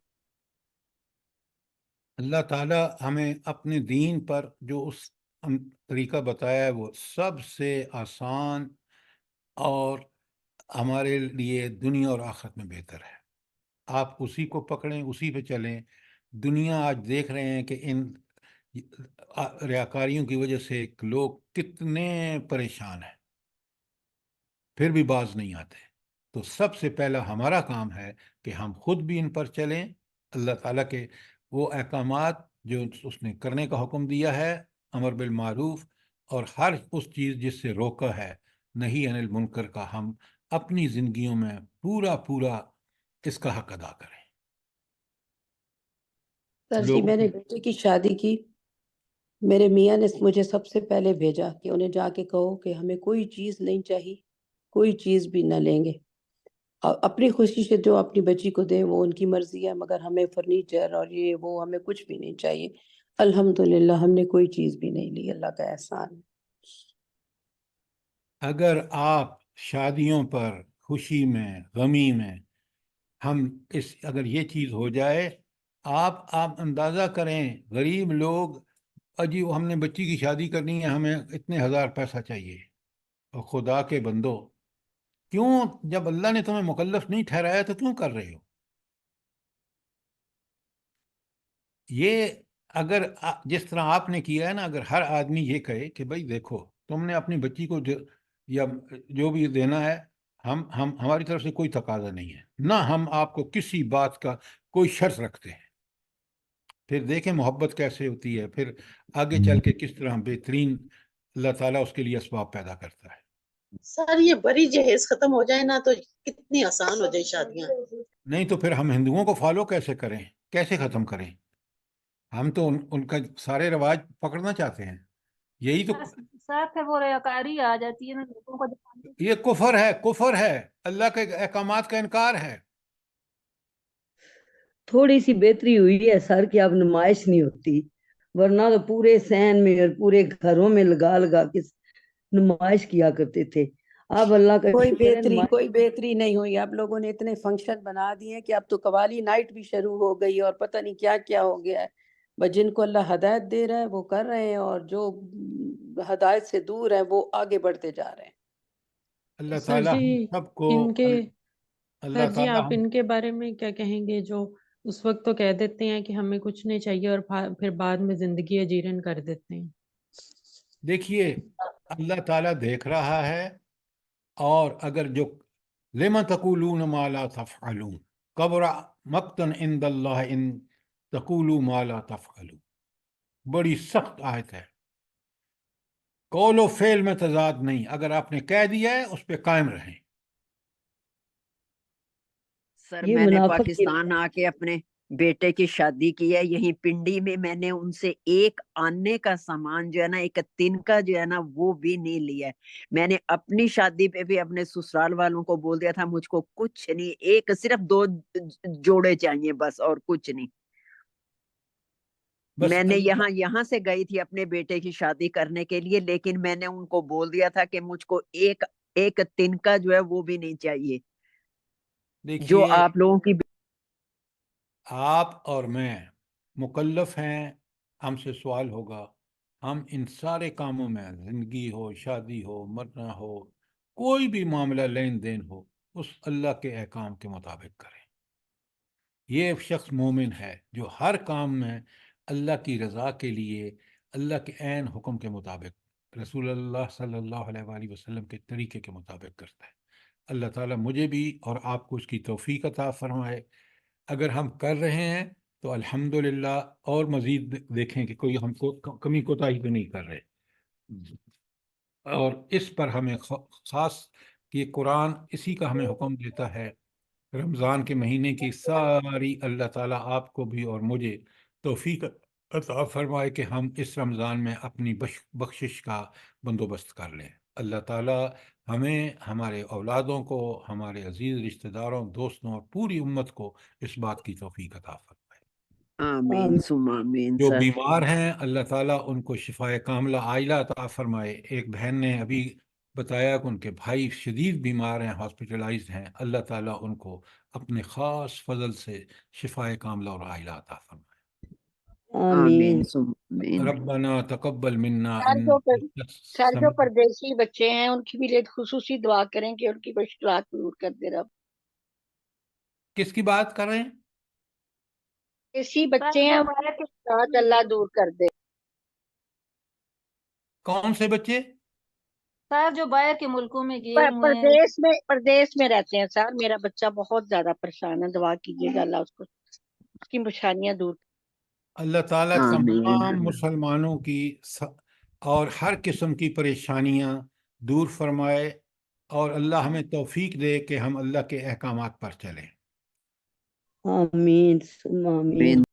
اللہ تعالی ہمیں اپنے دین پر جو اس طریقہ بتایا ہے وہ سب سے آسان اور ہمارے لیے دنیا اور آخرت میں بہتر ہے. آپ اسی کو پکڑیں، اسی پہ چلیں. دنیا آج دیکھ رہے ہیں کہ ان ریاکاریوں کی وجہ سے لوگ کتنے پریشان ہیں، پھر بھی باز نہیں آتے. تو سب سے پہلا ہمارا کام ہے کہ ہم خود بھی ان پر چلیں. اللہ تعالیٰ کے وہ احکامات جو اس نے کرنے کا حکم دیا ہے، امر بالمعروف، اور ہر اس چیز جس سے روکا ہے، نہی عن المنکر کا، ہم اپنی زندگیوں میں پورا اس کا حق ادا کریں. سر جی میں نے بیٹے کی شادی کی، میرے میاں نے مجھے سب سے پہلے بھیجا کہ انہیں جا کے کہو کہ ہمیں کوئی چیز نہیں چاہیے، کوئی چیز بھی نہ لیں گے، اپنی خوشی سے جو اپنی بچی کو دیں وہ ان کی مرضی ہے، مگر ہمیں فرنیچر اور یہ وہ ہمیں کچھ بھی نہیں چاہیے. الحمدللہ ہم نے کوئی چیز بھی نہیں لی، اللہ کا احسان. اگر آپ شادیوں پر، خوشی میں، غمی میں، اگر یہ چیز ہو جائے، آپ اندازہ کریں، غریب لوگ، اجی ہم نے بچی کی شادی کرنی ہے، ہمیں اتنے ہزار پیسہ چاہیے. اور خدا کے بندو، کیوں؟ جب اللہ نے تمہیں مکلف نہیں ٹھہرایا تو کیوں کر رہے ہو؟ یہ اگر جس طرح آپ نے کیا ہے نا، اگر ہر آدمی یہ کہے کہ بھائی دیکھو، تم نے اپنی بچی کو یا جو بھی دینا ہے، ہماری طرف سے کوئی تقاضا نہیں ہے، نہ ہم آپ کو کسی بات کا کوئی شرط رکھتے ہیں۔ پھر دیکھیں محبت کیسے ہوتی ہے، پھر آگے چل کے کس طرح بہترین اللہ تعالیٰ اس کے لیے اسباب پیدا کرتا ہے۔ سر یہ بڑی جہیز ختم ہو جائے نا تو کتنی آسان ہو جائے شادیاں۔ نہیں تو پھر ہم ہندوؤں کو فالو کیسے کریں، کیسے ختم کریں؟ ہم تو ان کا سارے رواج پکڑنا چاہتے ہیں، یہی تو سر پھر وہ ریاکاری آ جاتی ہے نا لوگوں کو دکھانے کی۔ یہ کفر ہے، اللہ کے احکامات کا انکار ہے۔ تھوڑی سی بہتری ہوئی ہے سر کہ اب نمائش نہیں ہوتی، ورنہ تو پورے سین میں اور پورے گھروں میں لگا لگا کے نمائش کیا کرتے تھے۔ اب اللہ کا شکر ہے کوئی بہتری نہیں ہوئی۔ اب لوگوں نے اتنے فنکشن بنا دیے کہ اب تو قوالی نائٹ بھی شروع ہو گئی اور پتہ نہیں کیا کیا ہو گیا ہے۔ بس جن کو اللہ ہدایت دے رہا ہے وہ کر رہے ہیں، اور جو ہدایت سے دور ہیں وہ آگے بڑھتے جا رہے ہیں۔ اللہ سر تعالیٰ ہم جی سب کو ان کے اللہ سر جی تعالیٰ آپ ہم ان کے بارے میں کیا کہیں گے جو اس وقت تو کہہ دیتے ہیں کہ ہمیں کچھ نہیں چاہیے اور پھر بعد میں زندگی اجیرن کر دیتے ہیں؟ دیکھیے اللہ تعالیٰ دیکھ رہا ہے، اور اگر جو لِمَ تَقُولُونَ مَا لَا تَفْعَلُونَ کَبُرَ مَقْتًا عِندَ اللَّهِ إِن تَقُولُوا مَا لَا تَفْعَلُونَ، بڑی سخت آیت ہے۔ قول و فعل میں تضاد نہیں، اگر آپ نے کہہ دیا ہے اس پہ قائم رہیں۔ سر یہ میں نے منافق کی پاکستان آ کے اپنے بیٹے کی شادی کی ہے یہیں پنڈی میں نے ان سے ایک آنے کا سامان جو ہے نا، ایک تن کا جو ہے نا وہ بھی نہیں لیا ہے۔ میں نے اپنی شادی پہ بھی اپنے سسرال والوں کو بول دیا تھا مجھ کو کچھ نہیں، ایک صرف 2 جوڑے چاہیے بس، اور کچھ نہیں۔ بس میں نے اللہ یہاں سے گئی تھی اپنے بیٹے کی شادی کرنے کے لیے، لیکن میں نے ان کو بول دیا تھا کہ مجھ کو ایک تن کا جو ہے وہ بھی نہیں چاہیے، جو دیکھیے آپ لوگوں کی آپ اور میں مکلف ہیں، ہم سے سوال ہوگا، ہم ان سارے کاموں میں زندگی ہو، شادی ہو، مرنا ہو، کوئی بھی معاملہ لین دین ہو، اس اللہ کے احکام کے مطابق کریں۔ یہ ایک شخص مومن ہے جو ہر کام میں اللہ کی رضا کے لیے اللہ کے عین حکم کے مطابق، رسول اللہ صلی اللہ علیہ وآلہ وسلم کے طریقے کے مطابق کرتا ہے۔ اللہ تعالیٰ مجھے بھی اور آپ کو اس کی توفیق عطا فرمائے۔ اگر ہم کر رہے ہیں تو الحمدللہ، اور مزید دیکھیں کہ کوئی ہم کو کمی کوتاہی تو نہیں کر رہے۔ اور اس پر ہمیں خاص کہ قرآن اسی کا ہمیں حکم دیتا ہے، رمضان کے مہینے کی ساری اللہ تعالیٰ آپ کو بھی اور مجھے توفیق عطا فرمائے کہ ہم اس رمضان میں اپنی بخشش کا بندوبست کر لیں۔ اللہ تعالیٰ ہمیں، ہمارے اولادوں کو، ہمارے عزیز رشتہ داروں، دوستوں اور پوری امت کو اس بات کی توفیق عطا فرمائے۔ آمین ثم آمین جو سر۔ بیمار ہیں اللہ تعالیٰ ان کو شفائے کاملہ عاجلہ عطا فرمائے۔ ایک بہن نے ابھی بتایا کہ ان کے بھائی شدید بیمار ہیں، ہاسپٹلائزڈ ہیں، اللہ تعالیٰ ان کو اپنے خاص فضل سے شفائے کاملہ اور عاجلہ عطا فرمائے۔ آمین آمین۔ ثم آمین۔ ربنا تقبل منا سر جو پردیسی بچے ہیں ان کی بھی لیے خصوصی دعا کریں کہ ان کی مشکلات دور کر دے رب۔ کس کی بات کر رہے ہیں؟ ایسی بچے ہیں مشکلات اللہ دور کر دے۔ کون سے بچے؟ سر جو باہر کے ملکوں میں گئے ہوئے ہیں، پردیس میں رہتے ہیں سر۔ میرا بچہ بہت زیادہ پریشان ہے، دعا کیجیے گا اللہ اس کی پریشانیاں دور۔ اللہ تعالیٰ آمین۔ تمام مسلمانوں کی اور ہر قسم کی پریشانیاں دور فرمائے، اور اللہ ہمیں توفیق دے کہ ہم اللہ کے احکامات پر چلیں۔ آمین ثم آمین۔